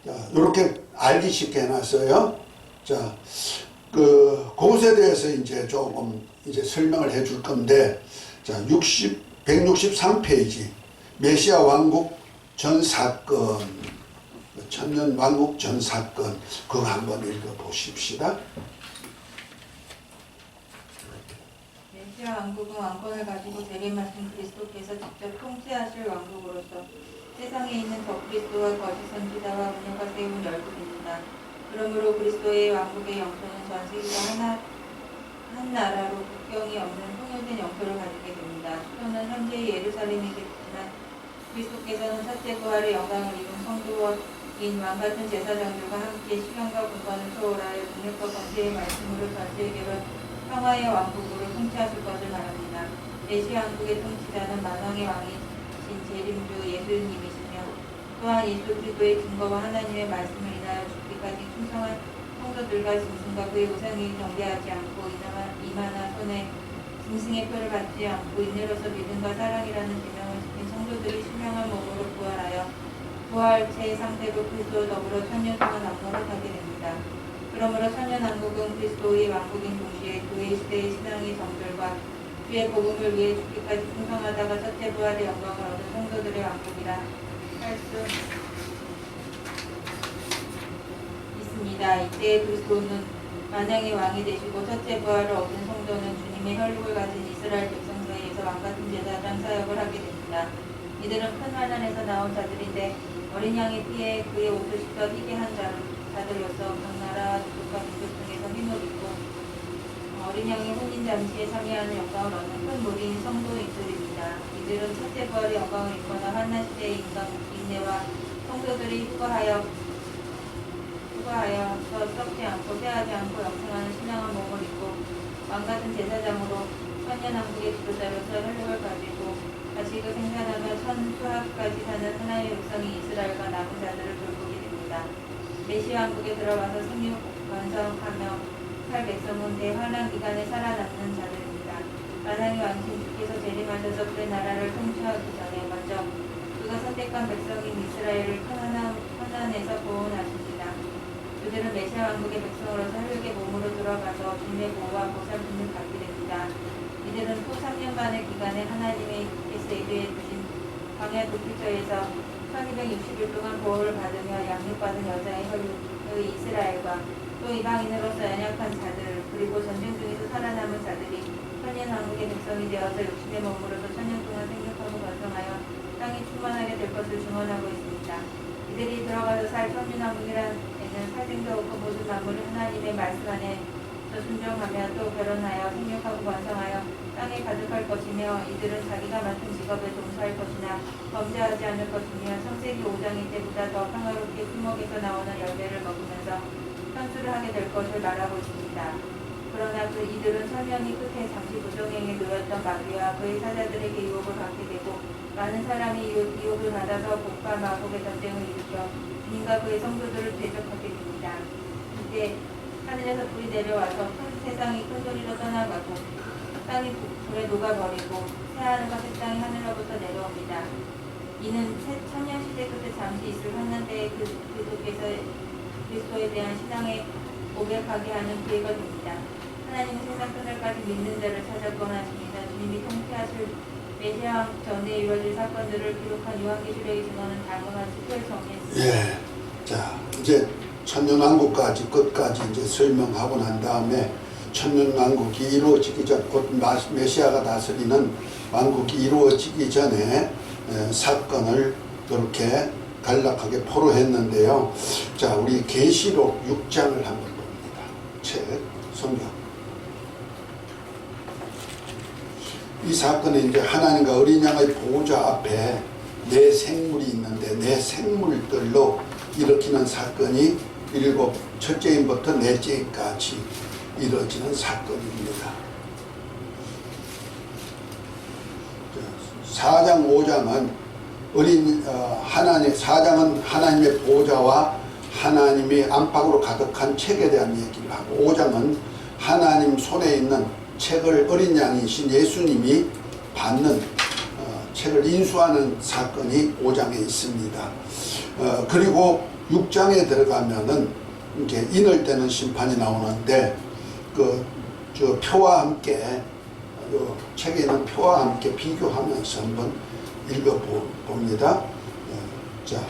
자, 이렇게 알기 쉽게 해놨어요. 자, 그것에 대해서 이제 조금 이제 설명을 해줄 건데, 자, 163페이지 메시아 왕국 전 사건, 천년 왕국 전 사건, 그거 한번 읽어보십시다. 메시아 왕국은 왕권을 가지고 재림하신 그리스도께서 직접 통치하실 왕국으로서 세상에 있는 적그리스도와 거짓 선지자와 운영가 세운 열국입니다. 그러므로 그리스도의 왕국의 영토는 전 세계가 한 나라로 국경이 없는 통일된 영토를 가지게 됩니다. 수도는 현재 예루살렘이겠지만 그리스도께서는 첫째 부활의 영광을 입은 성도인 왕같은 제사장들과 함께 시간과 공간을 초월하여 능력과 권세의 말씀으로 전 세계를 평화의 왕국으로 통치하실 것을 말합니다. 메시아 왕국의 통치자는 만왕의 왕이신 재림주 예수님이시며 또한 예수 그리스도의 증거와 하나님의 말씀을 인하여 죽기까지 충성한 성도들과 짐승과 그의 우상을 경배하지 않고 이마나 손에 짐승의 표를 받지 않고 인내로서 믿음과 사랑이라는 계명을 지킨 성도들이 신령한 몸으로 부활하여 부활체의 상태로 그리스도와 더불어 천년 동안 왕노릇 하게 됩니다. 그러므로 천년왕국은 그리스도의 왕국인 동시에 교회 시대의 신앙의 정절과 주의 복음을 위해 죽기까지 충성하다가 첫째 부활의 영광을 얻은 성도들의 왕국이라 할 수 있습니다. 이때 그리스도는 만왕의 왕이 되시고 첫째 부활을 얻은 성도는 주님의 혈육을 가진 이스라엘 백성 사이에서 왕같은 제사장 사역을 하게 됩니다. 이들은 큰 환난에서 나온 자들인데 어린 양의 피에 그의 옷을 씻어 희게 한 자들로서 각 나라 민족과 민족 중에서 힘을 입고 어린 양의 혼인 잔치에 참여하는 영광을 얻는 큰 무리인 성도인들입니다. 이들은 첫째 부활의 영광을 입거나 환난 시대의 인내와 성도들이 휴거하여 썩지 않고 쇠하지 않고 영생하는 신령한 몸을 입고 왕같은 제사장으로 천년왕국의 지도자로서 혈육을 가지고 다시그 생산하며 천수학까지 사는 하나님의 백성이 이스라엘과 남은 자들을 돌보게 됩니다. 메시아 왕국에 들어가서 생육 완성하며 살 백성은 대환란 기간에 살아남는 자들입니다. 만왕의 왕신 주께서 재림하셔서 그의 나라를 통치하기 전에 먼저 그가 선택한 백성인 이스라엘을 큰 환난에서 구원하십니다. 그들은 메시아 왕국의 백성으로서 혈육의 몸으로 들어가서 주님의 보호와 보살핌을 받게 됩니다. 이들은 또 3년간의 기간에 하나님께서 예비해 주신 광야 도피처에서 1260일 동안 보호를 받으며 양육받은 여자의 혈육의 이스라엘과 또 이방인으로서 연약한 자들 그리고 전쟁 중에서 살아남은 자들이 천년왕국의 백성이 되어서 육신의 몸으로서 천년 동안 생육하고 번성하여 땅이 충만하게 될 것을 증언하고 있습니다. 이들이 들어가서 살 천년왕국이라는 살생도 없고 모든 만물을 하나님의 말씀 안에 순종하며 또 결혼하여 생육하고 번성하여 땅에 가득할 것이며 이들은 자기가 맡은 직업에 종사할 것이나 범죄하지 않을 것이며 창세기 5장 이때보다 더 평화롭게 풀목에서 나오는 열매를 먹으면서 현수를 하게 될 것을 말하고 있습니다. 그러나 이들은 천년이 끝에 잠시 부정행에 놓였던 마귀와 그의 사자들에게 유혹을 받게 되고 많은 사람이 유혹을 받아서 복과 마복의 전쟁을 일으켜 주님과 그의 성도들을 대적하게 됩니다. 이때 하늘에서 불이 내려와서 세상이 큰 소리로 떠나가고 땅이 불에 녹아버리고 새하늘과 새 땅이 하늘로부터 내려옵니다. 이는 천년시대 끝에 잠시 있을 환난 때에 그리스도에 대한 신앙에 고백하게 하는 기회가 됩니다. 하나님은 세상 끝날까지 믿는 자를 찾아 구원하십니다. 주님이 통치하실 메시아 전에 이루어질 사건들을 기록한 요한계시록의 증언은 다음과 같이 크게 정리했습니다. 예. 자, 이제 천년왕국까지 끝까지 이제 설명하고 난 다음에 천년왕국이 이루어지기 전, 곧 메시아가 다스리는 왕국이 이루어지기 전에 사건을 이렇게 간략하게 포로했는데요. 자, 우리 계시록 6장을 한번 봅니다. 책, 성경. 이 사건은 이제 하나님과 어린 양의 보호자 앞에 네 생물이 있는데 네 생물들로 일으키는 사건이 첫째인부터 넷째까지 이루어지는 사건입니다. 4장 5장은 하나님 4장은 하나님의 보호자와 하나님이 안팎으로 가득한 책에 대한 얘기를 하고 5장은 하나님 손에 있는 책을 어린 양이신 예수님이 받는 책을 인수하는 사건이 5장에 있습니다. 그리고 6장에 들어가면은 이렇게 인을 떼는 심판이 나오는데 저 표와 함께 요 책에 있는 표와 함께 비교하면서 한번 읽어봅니다. 자,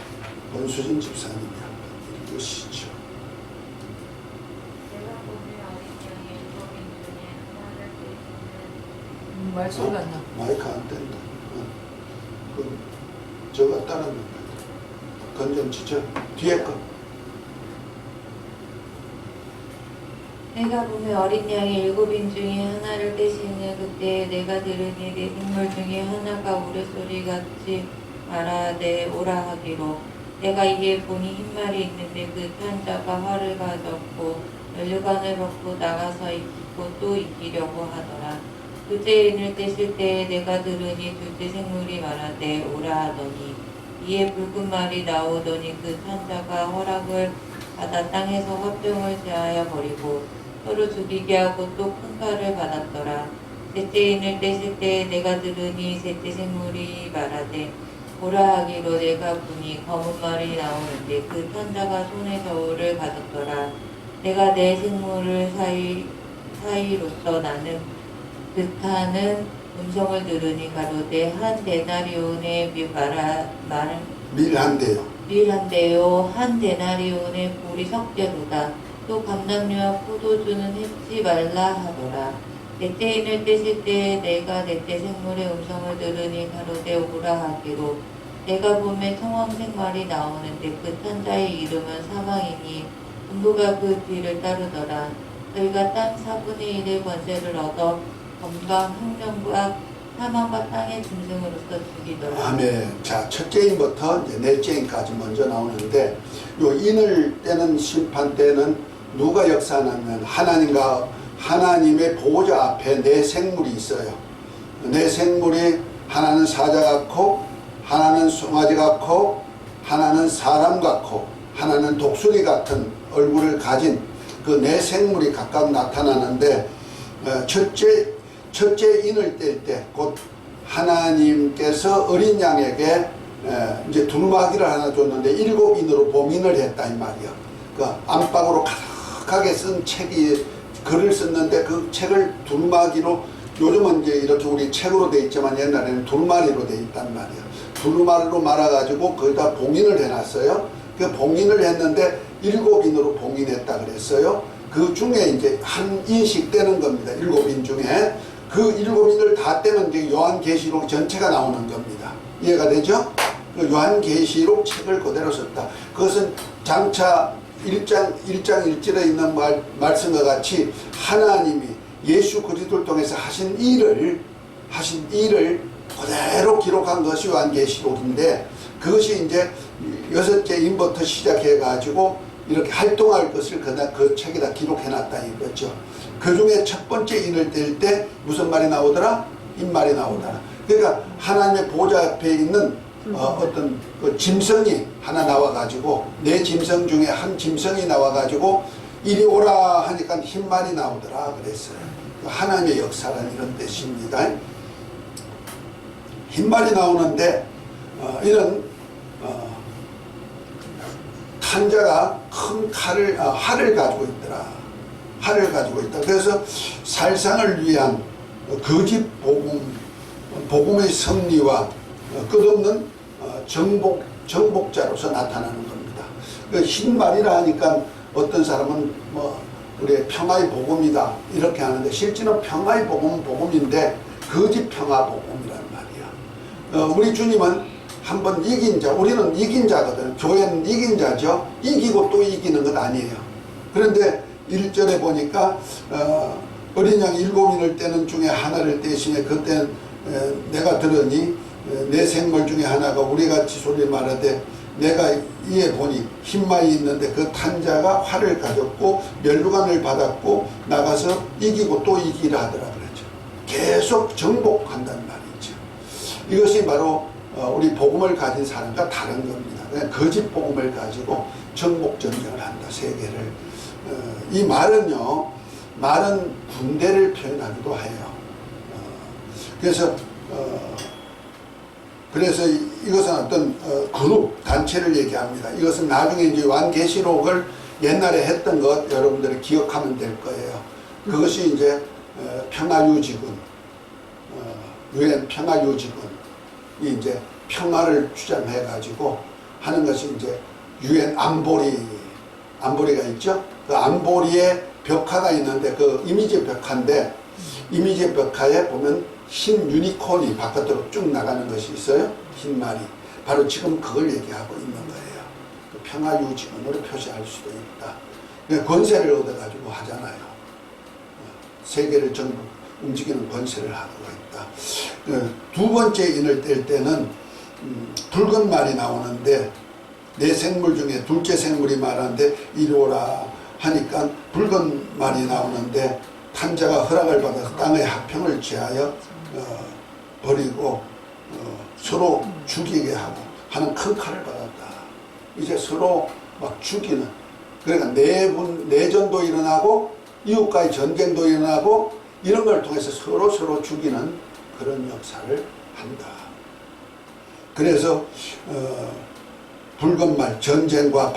원수진 집사님이 한번 읽으시죠. 말소리가 안 나. 마이크 안 된다. 그 저거 따르는 건좀 지쳐. 뒤에 거. 내가 보면 어린 양이 7인 중에 하나를 떼시는 그때 내가 들으니 내 생물 중에 하나가 우레소리 같이 말하되 오라 하기로 내가 이에 보니 흰말이 있는데 그 탄자가 활을 가졌고 면류관을 벗고 나가서 익히고 또 익히려고 하더라. 둘째 인을 떼실 때에 내가 들으니 둘째 생물이 말하되 오라 하더니 이에 붉은 말이 나오더니 그 탄자가 허락을 받아 땅에서 화병을 제하여 버리고 서로 죽이게 하고 또 큰 칼을 받았더라. 셋째 인을 떼실 때에 내가 들으니 셋째 생물이 말하되 오라 하기로 내가 보니 검은 말이 나오는데 그 탄자가 손에 저울을 가졌더라. 내가 내 생물을 사이로서 나는 듯하는 음성을 들으니 가로되 한 데나리온의 밀한데요 한 데나리온의 볼이 석재로다. 또 감람류와 포도주는 햄지 말라 하더라. 넷째 인을 떼실 때에 내가 넷째 생물의 음성을 들으니 가로되 오라 하기로 내가 보면 청황색 말이 나오는데 그 탄자의 이름은 사망이니 분부가 그 뒤를 따르더라. 저희가 땅 4분의 1의 권세를 얻어 건강, 생명과 사망과 땅의 짐승으로서 죽이더라. 아멘. 자, 첫째 인부터 이제 넷째 인까지 먼저 나오는데 요 인을 떼는 심판 때는 누가 역사하냐면 하나님의 보호자 앞에 네 생물이 있어요. 네 생물이 하나는 사자 같고 하나는 송아지 같고 하나는 사람 같고 하나는 독수리 같은 얼굴을 가진 그 네 생물이 각각 나타나는데 첫째 인을 뗄 때 곧 하나님께서 어린 양에게 이제 두루마기를 하나 줬는데 7인으로 봉인을 했다 이 말이야. 그 안방으로 가득하게 쓴 책이 글을 썼는데 그 책을 두루마기로 요즘은 이제 이렇게 우리 책으로 돼 있지만 옛날에는 두루마리로 돼 있단 말이야. 두루마리로 말아가지고 거기다 봉인을 해놨어요. 그 봉인을 했는데 7인으로 봉인했다 그랬어요. 그 중에 이제 한 인씩 떼는 겁니다. 7인 중에. 그 7인을 다 떼면 이제 요한계시록 전체가 나오는 겁니다. 이해가 되죠? 그 요한계시록 책을 그대로 썼다. 그것은 장차 1장 1절에 있는 말씀과 같이 하나님이 예수 그리스도를 통해서 하신 일을 그대로 기록한 것이 요한계시록인데 그것이 이제 6째 인부터 시작해 가지고 이렇게 활동할 것을 그 책에다 기록해놨다 이거죠. 그 중에 첫 번째 인을 뗄 때 무슨 말이 나오더라? 인말이 나오더라. 그러니까 하나님의 보좌 앞에 있는 어떤 그 짐승이 하나 나와가지고 네 짐승 중에 한 짐승이 나와가지고 이리 오라 하니까 흰말이 나오더라 그랬어요. 하나님의 역사라는 이런 뜻입니다. 흰말이 나오는데 이런 탄자가 큰 활을 가지고 있더라. 활을 가지고 있다. 그래서 살상을 위한 거짓 복음의 승리와 끝없는 정복자로서 나타나는 겁니다. 그 흰말이라 하니까 어떤 사람은 우리 평화의 복음이다 이렇게 하는데 실제는 평화의 복음인데 거짓 평화 복음이란 말이야. 우리 주님은 한번 이긴 자, 우리는 이긴 자거든. 교회는 이긴 자죠. 이기고 또 이기는 것 아니에요. 그런데 1절에 보니까 어린 양이 7인을 떼는 중에 하나를 떼시네. 그때 내가 들으니 내 생물 중에 하나가 우리같이 소리 말하되 내가 이에 보니 흰말이 있는데 그 탄자가 활을 가졌고 면류관을 받았고 나가서 이기고 또 이기라 하더라 그랬죠. 계속 정복한단 말이죠. 이것이 바로 우리 복음을 가진 사람과 다른 겁니다. 그냥 거짓 복음을 가지고 정복 전쟁을 한다. 세계를. 이 말은 군대를 표현하기도 해요. 그래서 그래서 이것은 어떤 그룹 단체를 얘기합니다. 이것은 나중에 이제 요한계시록을 옛날에 했던 것 여러분들이 기억하면 될 거예요. 그것이 이제 평화유지군, 유엔 평화유지군이 이제 평화를 주장해 가지고 하는 것이 이제 유엔 안보리가 있죠. 그 안보리에 벽화가 있는데 그 이미지 벽화인데 이미지 벽화에 보면 흰 유니콘이 바깥으로 쭉 나가는 것이 있어요. 흰 말이. 바로 지금 그걸 얘기하고 있는 거예요. 그 평화유지군으로 표시할 수도 있다. 권세를 얻어가지고 하잖아요. 세계를 전부 움직이는 권세를 하고 있다. 두 번째 인을 뗄 때는 붉은 말이 나오는데 네 생물 중에 둘째 생물이 말하는데 이리 오라 하니까 붉은 말이 나오는데 탄자가 허락을 받아서 땅의 화평을 취하여 버리고 서로 죽이게 하고 하는 큰 칼을 받았다. 이제 서로 막 죽이는, 그러니까 내전도 일어나고 이웃과의 전쟁도 일어나고 이런 걸 통해서 서로 죽이는 그런 역사를 한다. 그래서 붉은 말, 전쟁과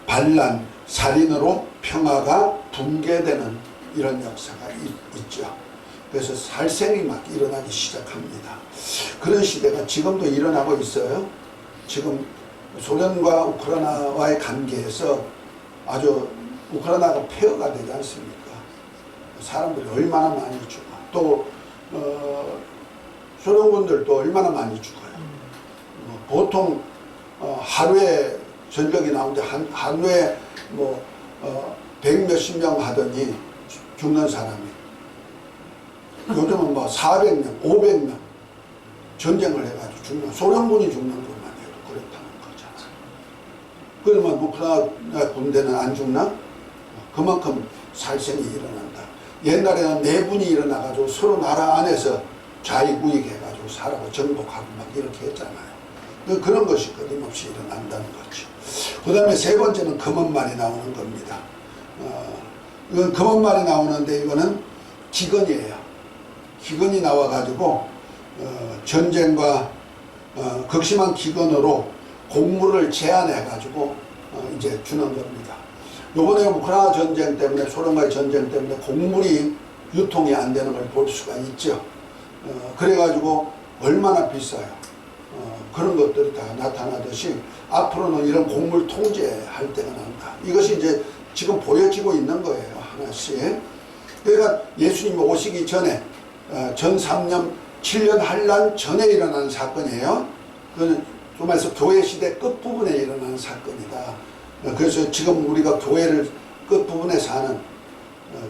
반란, 살인으로 평화가 붕괴되는 이런 역사가 있죠. 그래서 살생이 막 일어나기 시작합니다. 그런 시대가 지금도 일어나고 있어요. 지금 소련과 우크라이나와의 관계에서 아주 우크라이나가 폐허가 되지 않습니까? 사람들이 얼마나 많이 죽어. 또 소련군들도 얼마나 많이 죽어요. 보통 하루에 전력이 나오는데 하루에 뭐 100몇십 명 하더니 죽는 사람이 요즘은 뭐 400명, 500명 전쟁을 해가지고 죽는, 소련군이 죽는 것만 해도 그렇다는 거잖아. 그러면 우크라이나 군대는 안 죽나? 그만큼 살생이 일어난다. 옛날에는 내분이 일어나가지고 서로 나라 안에서 좌익우익 해가지고 사람을 정복하고 막 이렇게 했잖아요. 그런 것이 끊임없이 일어난다는 거죠. 그 다음에 세 번째는 검은 말이 나오는 겁니다. 이건 검은 말이 나오는데 이거는 기근이에요. 기근이 나와가지고 전쟁과 극심한 기근으로 곡물을 제한해가지고 이제 주는 겁니다. 요번에 우크라이나 전쟁 때문에, 소련과의 전쟁 때문에 곡물이 유통이 안 되는 걸 볼 수가 있죠. 그래가지고 얼마나 비싸요. 그런 것들이 다 나타나듯이 앞으로는 이런 곡물 통제할 때가 난다. 이것이 이제 지금 보여지고 있는 거예요. 하나씩. 그러니까 예수님이 오시기 전에 전 3년 7년 한란 전에 일어난 사건이에요. 그건 좀 말해서 교회 시대 끝부분에 일어난 사건이다. 그래서 지금 우리가 교회를 끝부분에 사는,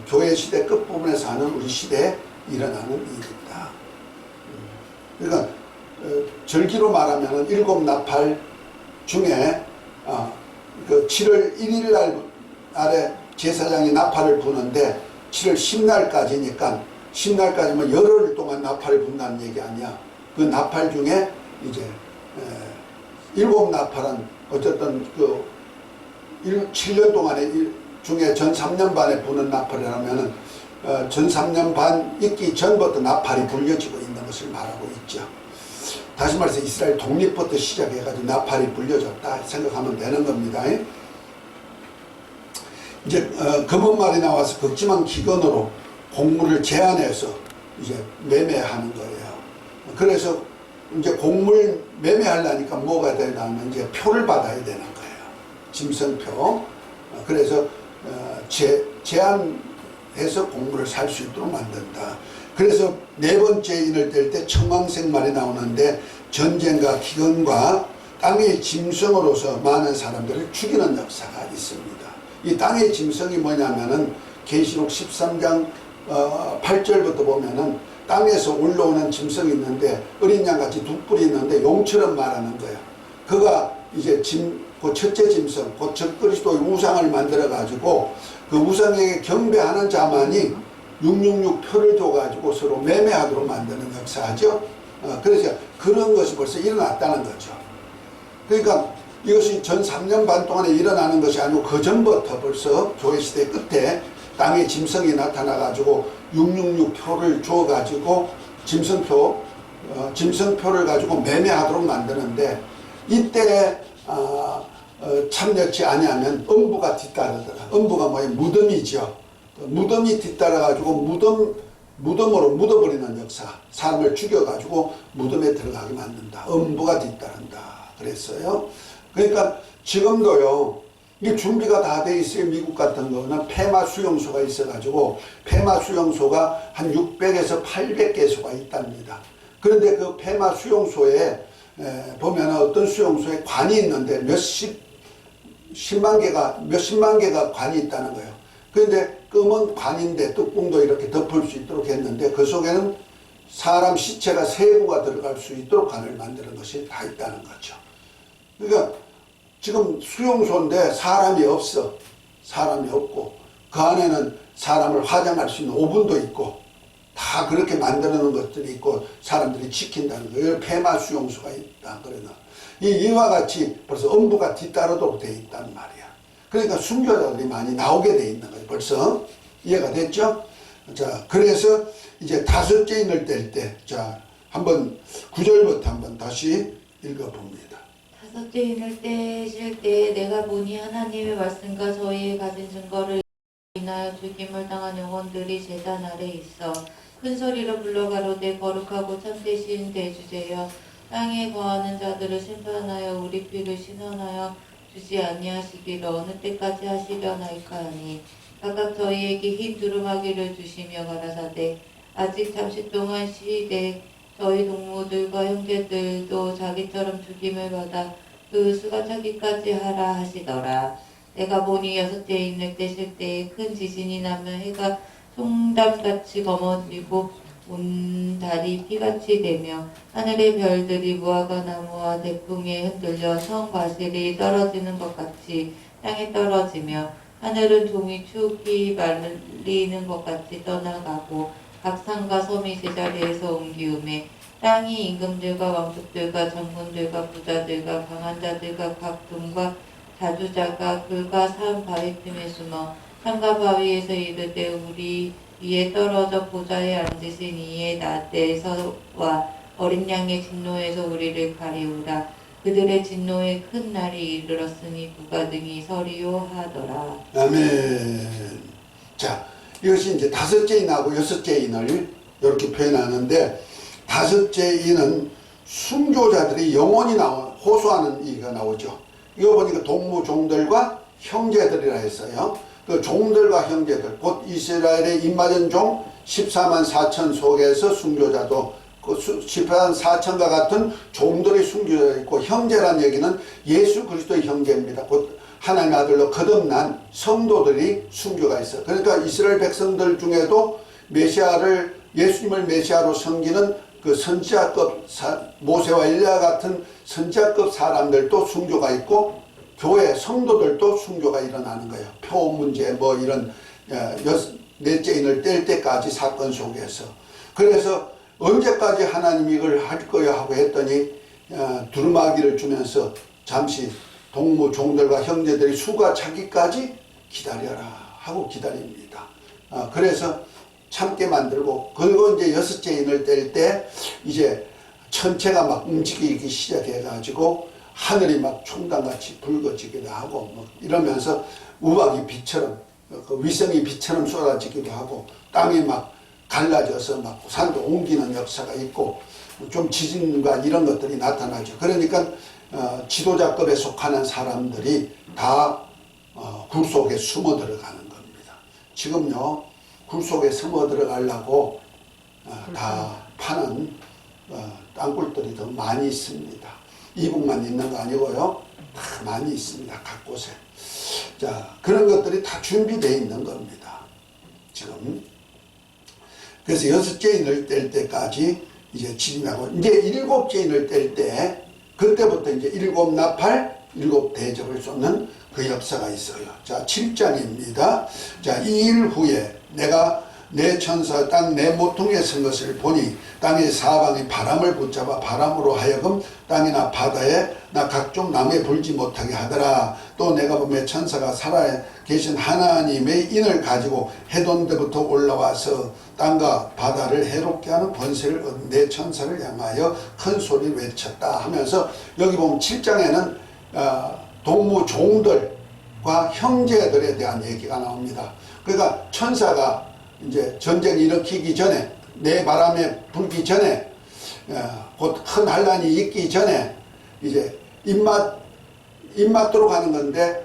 교회 시대 끝부분에 사는 우리 시대에 일어나는 일이다. 그러니까 절기로 말하면 7나팔 중에 그 7월 1일 날에 제사장이 나팔을 부는데 7월 10날까지니까 10날까지면 열흘 동안 나팔을 분다는 얘기 아니야. 그 나팔 중에 이제 7나팔은 어쨌든 그 7년 동안에 중에 전 3년 반에 부는 나팔이라면은 전 3년 반 있기 전부터 나팔이 불려지고 있는 것을 말하고 있죠. 다시 말해서 이스라엘 독립부터 시작해가지고 나팔이 불려졌다 생각하면 되는 겁니다. 이제 검은 말이 나와서 극심한 기근으로 곡물을 제한해서 이제 매매하는 거예요. 그래서 이제 곡물 매매하려니까 뭐가 되냐면 이제 표를 받아야 되는 거예요. 짐승표. 그래서 제한해서 곡물을 살 수 있도록 만든다. 그래서 네 번째 인을 뗄 때 청황색 말이 나오는데 전쟁과 기근과 땅의 짐승으로서 많은 사람들을 죽이는 역사가 있습니다. 이 땅의 짐승이 뭐냐면은 계시록 13장 8절부터 보면은 땅에서 올라오는 짐승이 있는데 어린 양같이 두 뿔이 있는데 용처럼 말하는 거예요. 그가 이제 그 첫째 짐승, 그 적그리스도의 우상을 만들어 가지고 그 우상에게 경배하는 자만이 666 표를 줘가지고 서로 매매하도록 만드는 역사죠. 그래서 그런 것이 벌써 일어났다는 거죠. 그러니까 이것이 전 3년 반 동안에 일어나는 것이 아니고 그 전부터 벌써 교회시대 끝에 땅에 짐승이 나타나가지고 666 표를 줘가지고 짐승표 짐승표를 가지고 매매하도록 만드는데 이때 참여치 아니하면 음부가 뒤따르더라. 음부가 뭐예요? 무덤이죠. 무덤이 뒤따라가지고 무덤으로 묻어버리는 역사. 사람을 죽여가지고 무덤에 들어가게 만든다. 음부가 뒤따른다. 그랬어요. 그러니까 지금도요. 이 준비가 다 돼 있어요. 미국 같은 거는 폐마 수용소가 있어가지고 폐마 수용소가 한 600에서 800개소가 있답니다. 그런데 그 폐마 수용소에 보면 어떤 수용소에 관이 있는데 몇십만 개가 관이 있다는 거예요. 그런데 검은 관인데 뚜껑도 이렇게 덮을 수 있도록 했는데 그 속에는 사람 시체가 세구가 들어갈 수 있도록 관을 만드는 것이 다 있다는 거죠. 그러니까 지금 수용소인데 사람이 없어. 사람이 없고 그 안에는 사람을 화장할 수 있는 오븐도 있고 다 그렇게 만드는 것들이 있고 사람들이 지킨다는 거예요. 폐마 수용소가 있다. 그러나 이와 같이 벌써 음부가 뒤따르도록 돼 있단 말이야. 그러니까 순교자들이 많이 나오게 돼 있는 거예요. 벌써 이해가 됐죠? 자, 그래서 이제 다섯째 인을 뗄 때, 자, 한번 9절부터 한번 다시 읽어봅니다. 다섯째 인을 떼실 때에 내가 보니 하나님의 말씀과 저희의 가진 증거를 인하여 죽임을 당한 영혼들이 제단 아래 있어 큰 소리로 불러 가로되 거룩하고 참되신 대주제여 땅에 거하는 자들을 심판하여 우리 피를 신원하여 주지 아니하시기를 어느 때까지 하시려나이까 하니 각각 저희에게 흰 두루마기를 주시며 가라사대 아직 잠시 동안 쉬되 저희 동무들과 형제들도 자기처럼 죽임을 받아 그 수가 차기까지 하라 하시더라. 내가 보니 여섯째 인을 떼실 때에 큰 지진이 나면 해가 송담같이 검어지고 온 달이 피같이 되며 하늘의 별들이 무화과 나무와 대풍에 흔들려 성 바실이 떨어지는 것 같이 땅에 떨어지며 하늘은 종이 축이 말리는 것 같이 떠나가고 각 산과 섬이 제자리에서 옮기우매 땅이 임금들과 왕족들과 장군들과 부자들과 강한 자들과 각 돈과 자주자가 그가 산 바위 틈에 숨어 산과 바위에서 이르되 우리 위에 떨어져 보좌에 앉으신 이의 나대서와 어린 양의 진노에서 우리를 가리우라. 그들의 진노의 큰 날이 이르렀으니 누가 등이 서리요 하더라. 아멘. 자, 이것이 이제 다섯째 인하고 여섯째 인을 이렇게 표현하는데 다섯째 인은 순교자들이 영원히 호소하는 이가 나오죠. 이거 보니까 동무종들과 형제들이라 했어요. 그 종들과 형제들, 곧 이스라엘의 입맞은 종 14만 4천 속에서 순교자도 그 14만 4천과 같은 종들의 순교자 있고 형제란 얘기는 예수 그리스도의 형제입니다. 곧 하나님의 아들로 거듭난 성도들이 순교가 있어요. 그러니까 이스라엘 백성들 중에도 예수님을 메시아로 섬기는 그 선지자급 모세와 엘리야 같은 선지자급 사람들도 순교가 있고 교회 성도들도 순교가 일어나는 거예요. 표 문제 뭐 이런 넷째 인을 뗄 때까지 사건 속에서. 그래서 언제까지 하나님 이걸 할 거야 하고 했더니 두루마기를 주면서 잠시 동무 종들과 형제들이 수가 차기까지 기다려라 하고 기다립니다. 그래서 참게 만들고 그리고 이제 여섯째 인을 뗄 때 이제 천체가 막 움직이기 시작해 가지고 하늘이 막 총단같이 붉어지기도 하고 뭐 이러면서 우박이 비처럼 그 위성이 비처럼 쏟아지기도 하고 땅이 막 갈라져서 막 산도 옮기는 역사가 있고 좀 지진과 이런 것들이 나타나죠. 그러니까 지도자급에 속하는 사람들이 다 굴 속에 숨어 들어가는 겁니다. 지금요 굴 속에 숨어 들어가려고 다 파는 땅굴들이 더 많이 있습니다. 이북만 있는 거 아니고요. 다 많이 있습니다. 각 곳에. 자, 그런 것들이 다 준비되어 있는 겁니다. 지금. 그래서 여섯째 인을 뗄 때까지 이제 진행하고, 이제 일곱째 인을 뗄 때, 그때부터 이제 일곱 나팔, 일곱 대접을 쏟는 그 역사가 있어요. 자, 7장입니다. 자, 이 일 후에 내가 내 천사 땅 내 모퉁이에 선 것을 보니 땅의 사방이 바람을 붙잡아 바람으로 하여금 땅이나 바다에 나 각종 남에 불지 못하게 하더라. 또 내가 보매 천사가 살아 계신 하나님의 인을 가지고 해돈 데부터 올라와서 땅과 바다를 해롭게 하는 권세를 얻은 내 천사를 향하여 큰 소리를 외쳤다 하면서, 여기 보면 7장에는 동무 종들과 형제들에 대한 얘기가 나옵니다. 그러니까 천사가 이제 전쟁 일으키기 전에, 내 바람에 불기 전에, 곧 큰 환란이 있기 전에 이제 입맞도록 하는 건데,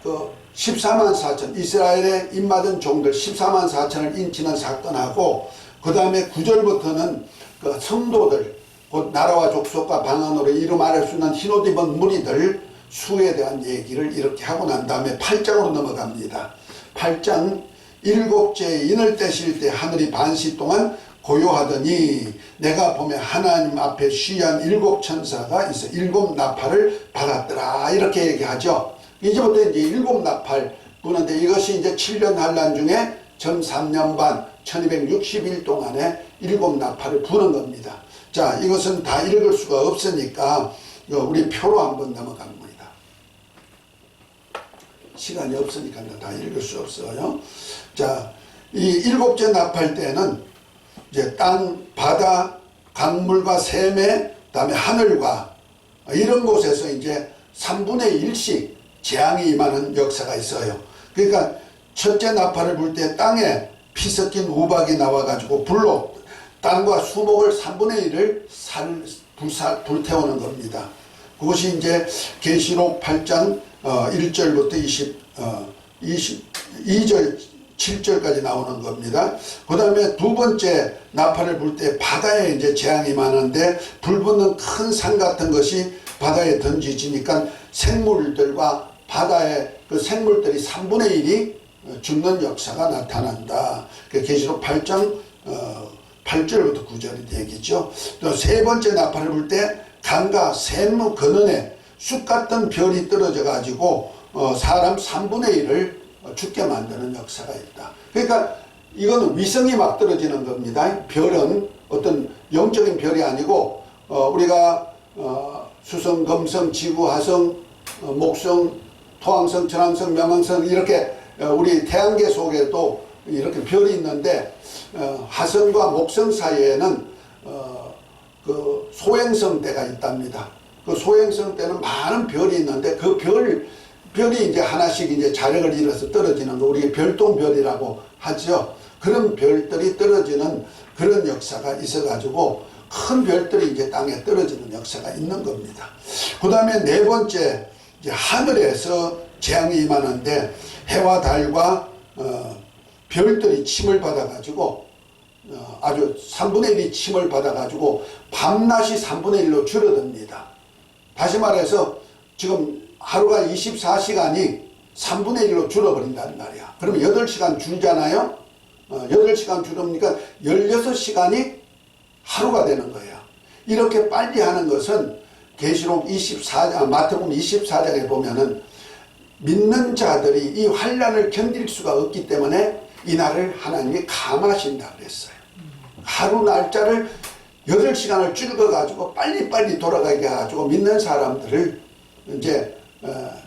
그 14만 4천, 이스라엘의 입맞은 종들 14만 4천을 인치는 사건하고, 그 다음에 9절부터는 그 성도들, 곧 나라와 족속과 방언으로 이름 아래 수 있는 흰옷 입은 무리들 수에 대한 얘기를 이렇게 하고 난 다음에 8장으로 넘어갑니다. 8장, 일곱째 인을 떼실 때 하늘이 반시 동안 고요하더니 내가 보면 하나님 앞에 쉬한 7 천사가 있어 7 나팔을 받았더라, 이렇게 얘기하죠. 이제부터 이제 7 나팔 부는데, 이것이 이제 7년 환란 중에 전 3년 반 1260일 동안에 7 나팔을 부는 겁니다. 자, 이것은 다 읽을 수가 없으니까 우리 표로 한번 넘어갑니다. 시간이 없으니까 다 읽을 수 없어요. 자, 이 7째 나팔 때는 이제 땅, 바다, 강물과 샘에, 그다음에 하늘과 이런 곳에서 이제 3분의 1씩 재앙이 임하는 역사가 있어요. 그러니까 첫째 나팔을 불 때 땅에 피 섞인 우박이 나와가지고 불로 땅과 수목을 3분의 1을 불태우는 겁니다. 그것이 이제 계시록 8장 1절부터 22절 7절까지 나오는 겁니다. 그 다음에 두 번째 나팔을 불 때 바다에 이제 재앙이 많은데, 불 붙는 큰 산 같은 것이 바다에 던지지니까 생물들과 바다의 그 생물들이 3분의 1이 죽는 역사가 나타난다. 계시록 8장 8절부터 9절이 되겠죠. 또 세 번째 나팔을 불 때 강과 샘 근원에 쑥 같은 별이 떨어져 가지고 사람 3분의 1을 죽게 만드는 역사가 있다. 그러니까 이거는 위성이 막 떨어지는 겁니다. 별은 어떤 영적인 별이 아니고 우리가 수성, 금성, 지구, 화성, 목성, 토항성, 천왕성, 명왕성, 이렇게 우리 태양계 속에도 이렇게 별이 있는데, 화성과 목성 사이에는 그 소행성 대가 있답니다. 그 소행성 때는 많은 별이 있는데, 그 별이 이제 하나씩 이제 자력을 잃어서 떨어지는 거, 우리 별똥별이라고 하죠. 그런 별들이 떨어지는 그런 역사가 있어가지고 큰 별들이 이제 땅에 떨어지는 역사가 있는 겁니다. 그 다음에 네 번째, 이제 하늘에서 재앙이 임하는데, 해와 달과 별들이 침을 받아가지고 아주 3분의 1이 침을 받아가지고 밤낮이 3분의 1로 줄어듭니다. 다시 말해서 지금 하루가 24시간이 3분의 1로 줄어버린다는 말이야. 그러면 8시간 줄잖아요. 8시간 줄으니까 16시간이 하루가 되는 거예요. 이렇게 빨리 하는 것은 계시록 24장, 마태복음 24장에 보면은 믿는 자들이 이 환란을 견딜 수가 없기 때문에 이날을 하나님이 감하신다 그랬어요. 하루 날짜를 8시간을 줄여가지고 빨리빨리 돌아가게 해가지고 믿는 사람들을 이제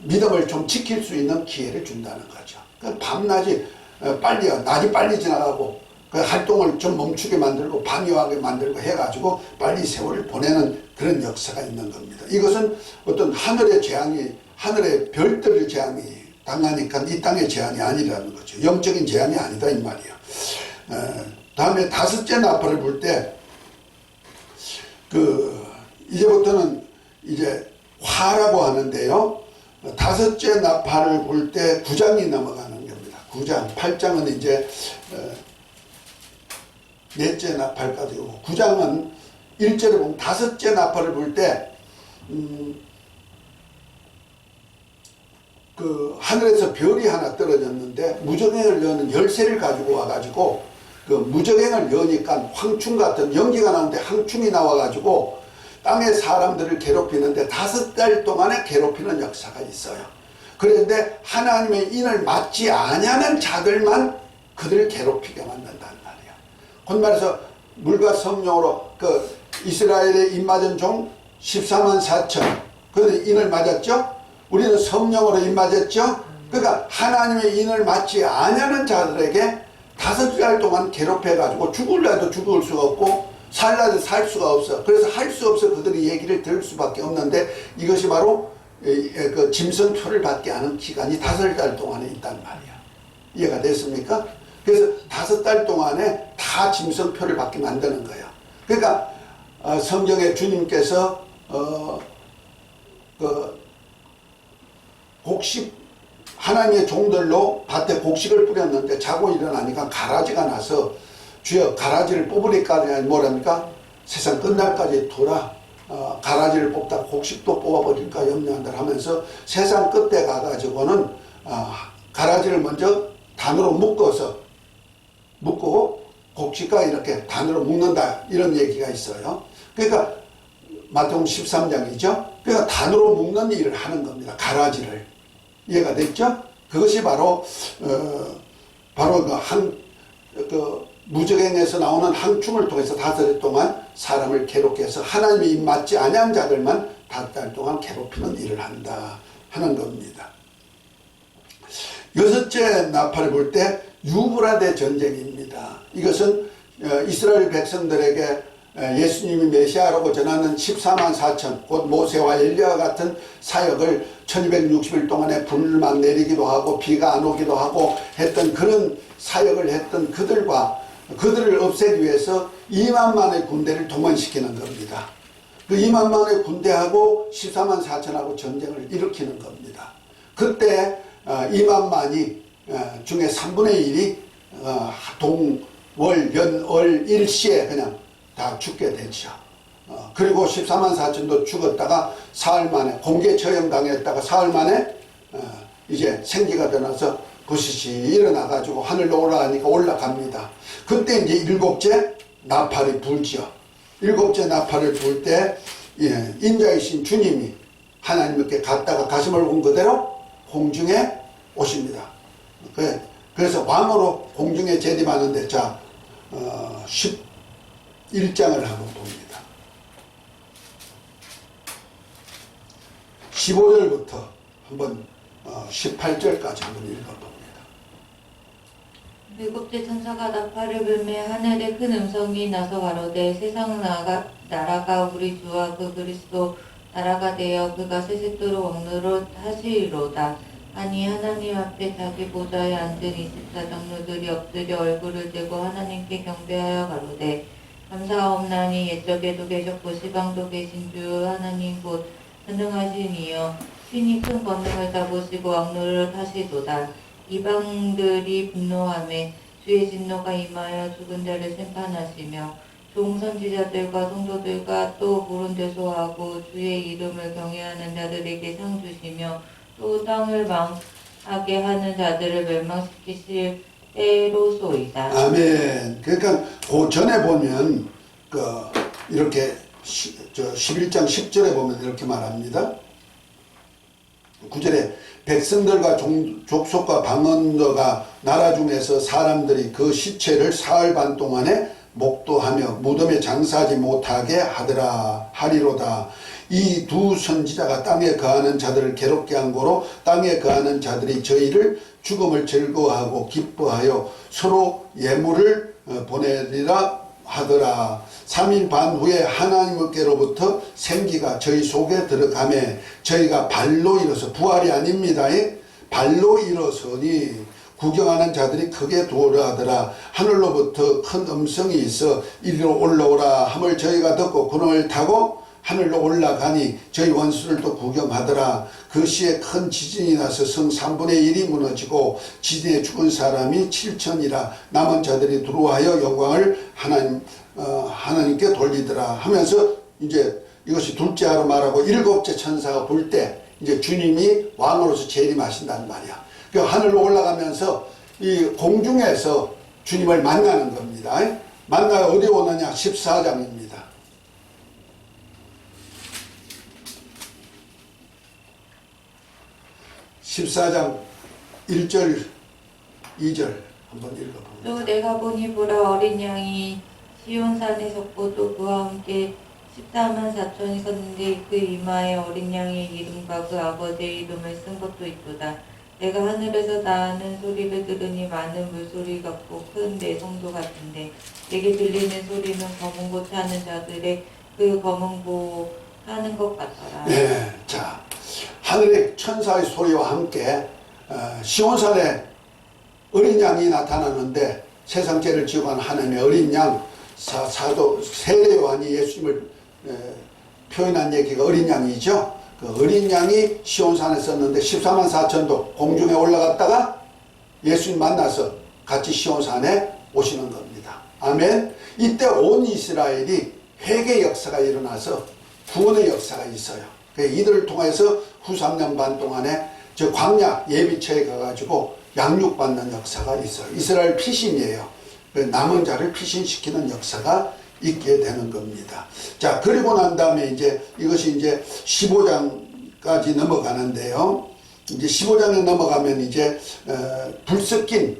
믿음을 좀 지킬 수 있는 기회를 준다는 거죠. 그 밤낮이 낮이 빨리 지나가고 그 활동을 좀 멈추게 만들고 밤이 와게 만들고 해가지고 빨리 세월을 보내는 그런 역사가 있는 겁니다. 이것은 어떤 하늘의 재앙이, 하늘의 별들의 재앙이 당하니까 이 땅의 재앙이 아니라는 거죠. 영적인 재앙이 아니다 이 말이에요. 다음에 다섯째 나팔을 불 때 이제부터는 이제 화라고 하는데요. 다섯째 나팔을 불 때 9장이 넘어가는 겁니다. 9장, 8장은 이제 넷째 나팔까지 오고, 9장은 1절에 보면 다섯째 나팔을 불 때 그 하늘에서 별이 하나 떨어졌는데 무적행을 여는 열쇠를 가지고 와가지고 그 무적행을 여니까 황충 같은 연기가 나오는데 황충이 나와가지고 땅의 사람들을 괴롭히는데 5달 동안에 괴롭히는 역사가 있어요. 그런데 하나님의 인을 맞지 아니하는 자들만 그들을 괴롭히게 만든단 말이야. 곧 말해서 물과 성령으로 그 이스라엘의 입맞은 종 14만 4천 그 인을 맞았죠. 우리는 성령으로 입맞았죠. 그러니까 하나님의 인을 맞지 아니하는 자들에게 5달 동안 괴롭혀가지고 죽을라도 죽을 수가 없고 살라도 살 수가 없어. 그래서 할 수 없어 그들이 얘기를 들을 수밖에 없는데 이것이 바로 그 짐승표를 받게 하는 기간이 5달 동안에 있단 말이야. 이해가 됐습니까? 그래서 5달 동안에 다 짐승표를 받게 만드는 거야. 그러니까 성경에 주님께서 그 곡식 하나님의 종들로 밭에 곡식을 뿌렸는데 자고 일어나니까 가라지가 나서 주여 가라지를 뽑으니까 뭐랍니까? 세상 끝날까지 돌아 가라지를 뽑다 곡식도 뽑아버릴까 염려한다 하면서 세상 끝에 가가지고는 가라지를 먼저 단으로 묶고 곡식과 이렇게 단으로 묶는다 이런 얘기가 있어요. 그러니까 마태복음 13장이죠. 그러니까 단으로 묶는 일을 하는 겁니다. 가라지를. 이해가 됐죠? 그것이 바로 그 무적행에서 나오는 항충을 통해서 5달 동안 사람을 괴롭게 해서 하나님의 입 맞지 아니한 자들만 5달 동안 괴롭히는 일을 한다 하는 겁니다. 6째 나팔을 불 때 유브라데 전쟁입니다. 이것은 이스라엘 백성들에게 예수님이 메시아라고 전하는 14만 4천 곧 모세와 엘리야와 같은 사역을 1260일 동안에 불만 내리기도 하고 비가 안 오기도 하고 했던 그런 사역을 했던 그들을 없애기 위해서 2만만의 군대를 동원시키는 겁니다. 그 2만만의 군대하고 14만 4천하고 전쟁을 일으키는 겁니다. 그때 2만만이 중에 3분의 1이 월, 연, 월, 일시에 그냥 다 죽게 되죠. 그리고 14만 4천도 죽었다가 사흘 만에 공개 처형당했다가 사흘 만에 이제 생기가 드나서 부시시 일어나가지고 하늘로 올라가니까 올라갑니다. 그때 이제 7째 나팔이 불죠. 7째 나팔을 불 때 인자이신 주님이 하나님께 갔다가 가슴을 군 그대로 공중에 오십니다. 그래서 왕으로 공중에 재림하는데 자 11장을 한번 봅니다. 15절부터 한번 18절까지 한번 읽어봅니다. 7째 천사가 나팔을 불매 하늘에 큰 음성이 나서 가로되 세상 나라가 우리 주와 그 그리스도 나라가 되어 그가 세세토록 왕노릇 하시리로다. 아니 하나님 앞에 자기 보좌에 앉은 24장로들이 엎드려 얼굴을 대고 하나님께 경배하여 가로되 감사하옵나니 옛적에도 계셨고 시방도 계신 주 하나님 곧 전능하신 이여 신이 큰 권능을 잡으시고 왕노릇 하시도다. 이방들이 분노하며 주의 진노가 임하여 죽은 자를 심판하시며 종선지자들과 성도들과 또 부른대소하고 주의 이름을 경외하는 자들에게 상 주시며 또 땅을 망하게 하는 자들을 멸망시키실 때로소이다. 아멘. 그러니까 그 전에 보면 이렇게 11장 10절에 보면 이렇게 말합니다. 9절에 백성들과 족속과 방언더가 나라 중에서 사람들이 그 시체를 사흘 반 동안에 목도하며 무덤에 장사하지 못하게 하리로다. 이 두 선지자가 땅에 거하는 자들을 괴롭게 한 고로 땅에 거하는 자들이 저희를 죽음을 즐거워하고 기뻐하여 서로 예물을 보내리라 하더라. 3일 반 후에 하나님께로부터 생기가 저희 속에 들어가매 저희가 발로 일어서 부활이 아닙니다. 발로 일어서니 구경하는 자들이 크게 두려워하더라. 하늘로부터 큰 음성이 있어 이리로 올라오라 함을 저희가 듣고 구름을 타고 하늘로 올라가니 저희 원수를 또 구경하더라. 그 시에 큰 지진이 나서 성 3분의 1이 무너지고 지진에 죽은 사람이 7천이라. 남은 자들이 두려워하여 영광을 하나님께 돌리더라 하면서 이제 이것이 둘째 하루 말하고 7째 천사가 불 때 이제 주님이 왕으로서 재림하신다는 말이야. 그 하늘로 올라가면서 이 공중에서 주님을 만나는 겁니다. 만나가 어디 오느냐? 14장입니다. 14장 1절 2절 한번 읽어봅니다. 또 내가 보니 보라 어린 양이 시온산에 섰고 또 그와 함께 14만 4천이 섰는데 그 이마에 어린 양의 이름과 그 아버지의 이름을 쓴 것도 있도다. 내가 하늘에서 나는 소리를 들으니 많은 물소리 같고 큰 내성도 같은데 내게 들리는 소리는 검은 곳 타는 자들의 그 검은 곳 타는 것 같더라. 네, 자, 하늘의 천사의 소리와 함께 시온산에 어린 양이 나타나는데 세상 죄를 지고 간 하나님의 어린 양 사도 세례 요한이 예수님을 표현한 얘기가 어린 양이죠. 그 어린 양이 시온산에 썼는데 14만 4천도 공중에 올라갔다가 예수님 만나서 같이 시온산에 오시는 겁니다. 아멘. 이때 온 이스라엘이 회개 역사가 일어나서 구원의 역사가 있어요. 이들을 통해서 후 3년 반 동안에 저 광야 예비처에 가가지고 양육받는 역사가 있어요. 이스라엘 피신이에요. 남은 자를 피신시키는 역사가 있게 되는 겁니다. 자, 그리고 난 다음에 이제 이것이 이제 15장까지 넘어가는데요. 이제 15장에 넘어가면 이제 불 섞인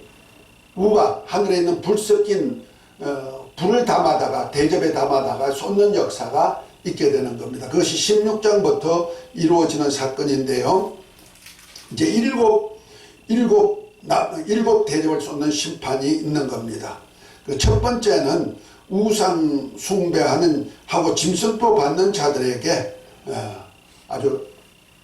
우박, 하늘에 있는 불 섞인 불을 담아다가 대접에 담아다가 쏟는 역사가 있게 되는 겁니다. 그것이 16장부터 이루어지는 사건인데요. 이제 일곱 대접을 쏟는 심판이 있는 겁니다. 그 첫 번째는 우상 숭배하는 하고 짐승표 받는 자들에게 아주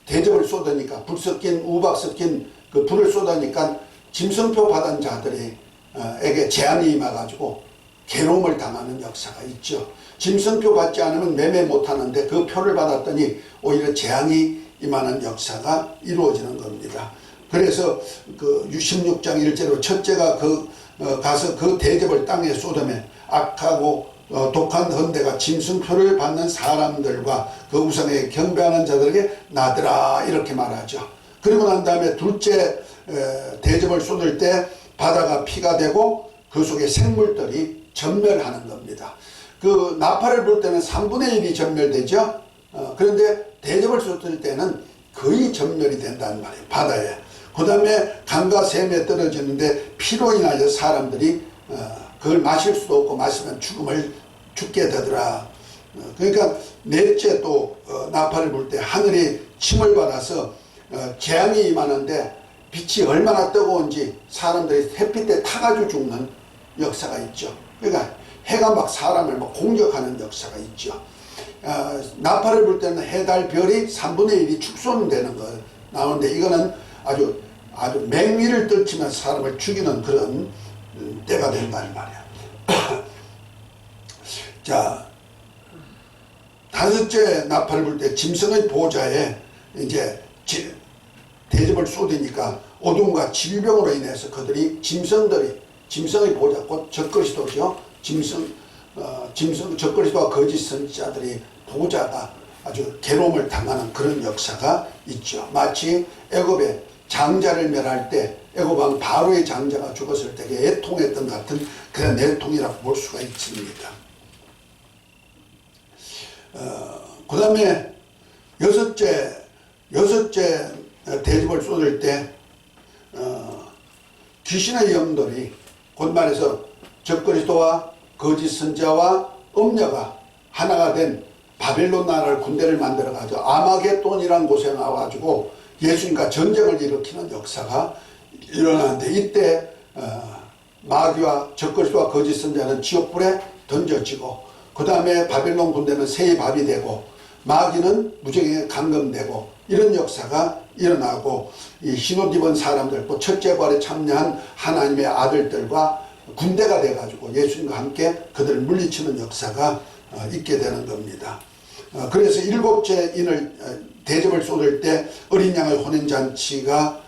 대접을 쏟으니까 불 섞인 우박 섞인 그 불을 쏟으니까 짐승표 받은 자들에게 재앙이 임해가지고 괴로움을 당하는 역사가 있죠. 짐승표 받지 않으면 매매 못하는데 그 표를 받았더니 오히려 재앙이 임하는 역사가 이루어지는 겁니다. 그래서 그 16장 1절로 첫째가 가서 그 대접을 땅에 쏟으면 악하고 독한 헌대가 짐승표를 받는 사람들과 그 우상에 경배하는 자들에게 나더라 이렇게 말하죠. 그리고 난 다음에 둘째 대접을 쏟을 때 바다가 피가 되고 그 속에 생물들이 전멸하는 겁니다. 그 나팔을 불 때는 3분의 1이 전멸되죠. 그런데 대접을 쏟을 때는 거의 전멸이 된다는 말이에요. 바다에. 그 다음에 강과 샘에 떨어지는데 피로 인하여 사람들이 그걸 마실 수도 없고 마시면 죽게 되더라. 그러니까 넷째 또 나팔을 불 때 하늘이 침을 받아서 재앙이 임하는데 빛이 얼마나 뜨거운지 사람들이 햇빛에 타가지고 죽는 역사가 있죠. 그러니까 해가 막 사람을 막 공격하는 역사가 있죠. 나팔을 불 때는 해, 달, 별이 3분의 1이 축소되는 거 나오는데 이거는 아주 맹위를 떨치면 사람을 죽이는 그런 때가 된다는 말이야. 자, 다섯째 나팔을 불 때 짐승의 보좌에 이제 대접을 쏟으니까 어둠과 질병으로 인해서 그들이 짐승의 보좌 곧 적그리스도죠. 적그리스도와 거짓 선지자들이 보좌가 아주 괴로움을 당하는 그런 역사가 있죠. 마치 애굽의 장자를 멸할 때 애굽왕 바로의 장자가 죽었을 때 애통했던 같은 그런 애통이라고 볼 수가 있습니다. 그 다음에 여섯째 대접을 쏟을 때 귀신의 영들이 곧 말해서 적그리스도와 거짓 선지자와 음녀가 하나가 된 바벨론 나라를 군대를 만들어가지고 아마겟돈이라는 곳에 나와가지고 예수님과 전쟁을 일으키는 역사가 일어나는데 이때 마귀와 적그리스도와 거짓 선지자는 지옥불에 던져지고 그 다음에 바벨론 군대는 새의 밥이 되고 마귀는 무정에 감금되고 이런 역사가 일어나고 이 흰옷 입은 사람들 또 첫째 부활에 참여한 하나님의 아들들과 군대가 돼가지고 예수님과 함께 그들을 물리치는 역사가 있게 되는 겁니다. 그래서 일곱째 인을 대접을 쏟을 때 어린 양의 혼인잔치와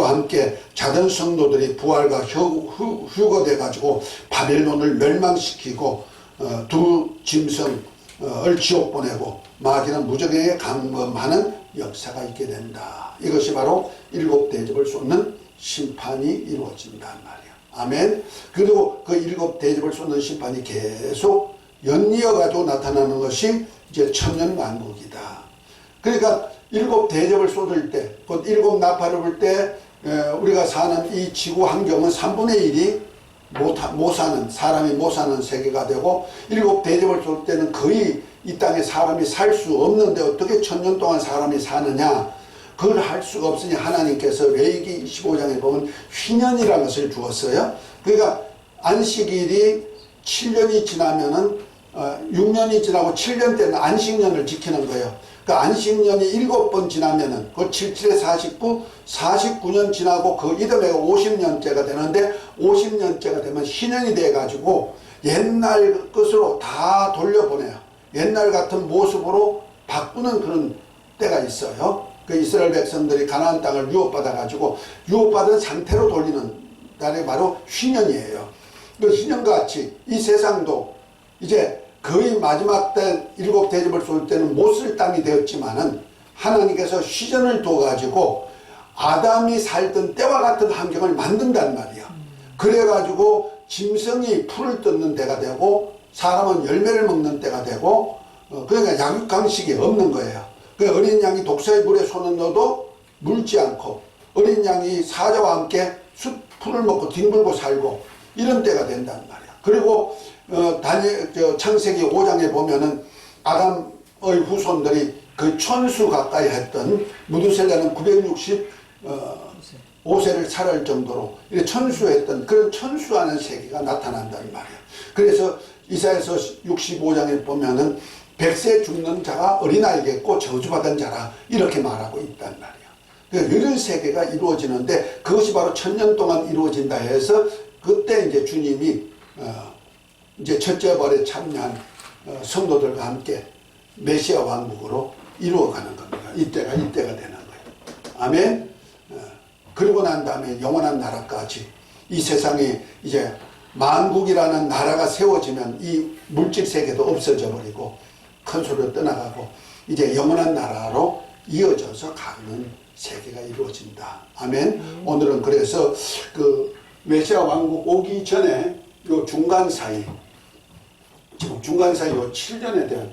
함께 자던 성도들이 부활과 휴거돼가지고 바벨론을 멸망시키고 두 짐승을 지옥 보내고 마귀는 무정에게 감금하는 역사가 있게 된다. 이것이 바로 일곱 대접을 쏟는 심판이 이루어진단 말이에요. 아멘. 그리고 그 일곱 대접을 쏟는 심판이 계속 연이어가지고 나타나는 것이 이제 천년왕국이다. 그러니까 일곱 대접을 쏟을 때, 곧 일곱 나팔을 불 때 우리가 사는 이 지구 환경은 3분의 1이 못 사는, 사람이 못 사는 세계가 되고, 7 대접을 쏠 때는 거의 이 땅에 사람이 살 수 없는데 어떻게 1000년 동안 사람이 사느냐? 그걸 할 수가 없으니 하나님께서 레위기 25장에 보면 휘년이라는 것을 주었어요. 그러니까 안식일이 7년이 지나면은 6년이 지나고 7년 때는 안식년을 지키는 거예요. 그 안식년이 7번 지나면은 그 77에 49, 49년 지나고 그 이듬해가 50년째가 되는데 50년째가 되면 신년이 돼 가지고 옛날 것으로 다 돌려보내요. 옛날 같은 모습으로 바꾸는 그런 때가 있어요. 그 이스라엘 백성들이 가나안 땅을 유업받아 가지고 유업받은 상태로 돌리는 날이 바로 휘년이에요. 그 휘년같이 이 세상도 이제 거의 마지막 때 7 대접을 쏠 때는 못 쓸 땅이 되었지만은 하나님께서 시전을 둬 가지고 아담이 살던 때와 같은 환경을 만든단 말이야. 그래 가지고 짐승이 풀을 뜯는 때가 되고 사람은 열매를 먹는 때가 되고 그러니까 양육강식이 없는 거예요. 그 어린 양이 독사의 물에 손을 넣어도 물지 않고 어린 양이 사자와 함께 풀을 먹고 뒹굴고 살고 이런 때가 된단 말이야. 그리고 창세기 5장에 보면은 아담의 후손들이 그 천수 가까이 했던 무두셀라는 965세를 살할 정도로 천수했던 그런 천수하는 세계가 나타난단 말이야. 그래서 이사야서 65장에 보면은 100세 죽는 자가 어린아이겠고 저주받은 자라 이렇게 말하고 있단 말이야. 그러니까 이런 세계가 이루어지는데 그것이 바로 1000년 동안 이루어진다 해서 그때 이제 주님이 이제 첫째 벌에 참여한 성도들과 함께 메시아 왕국으로 이루어가는 겁니다. 이때가 되는 거예요. 아멘. 그리고 난 다음에 영원한 나라까지 이 세상에 이제 만국이라는 나라가 세워지면 이 물질 세계도 없어져 버리고 큰 소리로 떠나가고 이제 영원한 나라로 이어져서 가는 세계가 이루어진다. 아멘. 오늘은 그래서 그 메시아 왕국 오기 전에 요 중간 사이, 지금 중간 사이 요 7년에 대한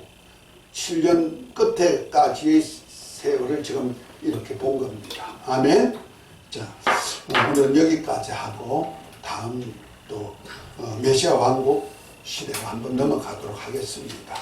7년 끝에까지의 세월을 지금 이렇게 본 겁니다. 아멘. 자, 오늘은 여기까지 하고 다음 또 메시아 왕국 시대로 한번 넘어가도록 하겠습니다.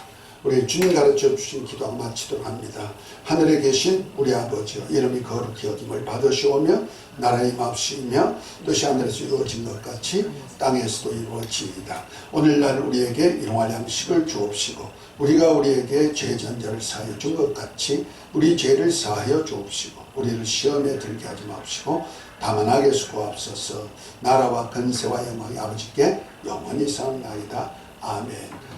우리 주님 가르쳐 주신 기도 마치도록 합니다. 하늘에 계신 우리 아버지여 이름이 거룩히 여김을 받으시오며 나라의 마옵시며 뜻이 하늘에서 이루어진 것 같이 땅에서도 이루어지이다. 오늘날 우리에게 일용할 양식을 주옵시고 우리가 우리에게 죄 전제를 사하여 준 것 같이 우리 죄를 사하여 주옵시고 우리를 시험에 들게 하지 마옵시고 다만 악에서 구하옵소서. 나라와 근세와 영광이 아버지께 영원히 사옵나이다. 아멘.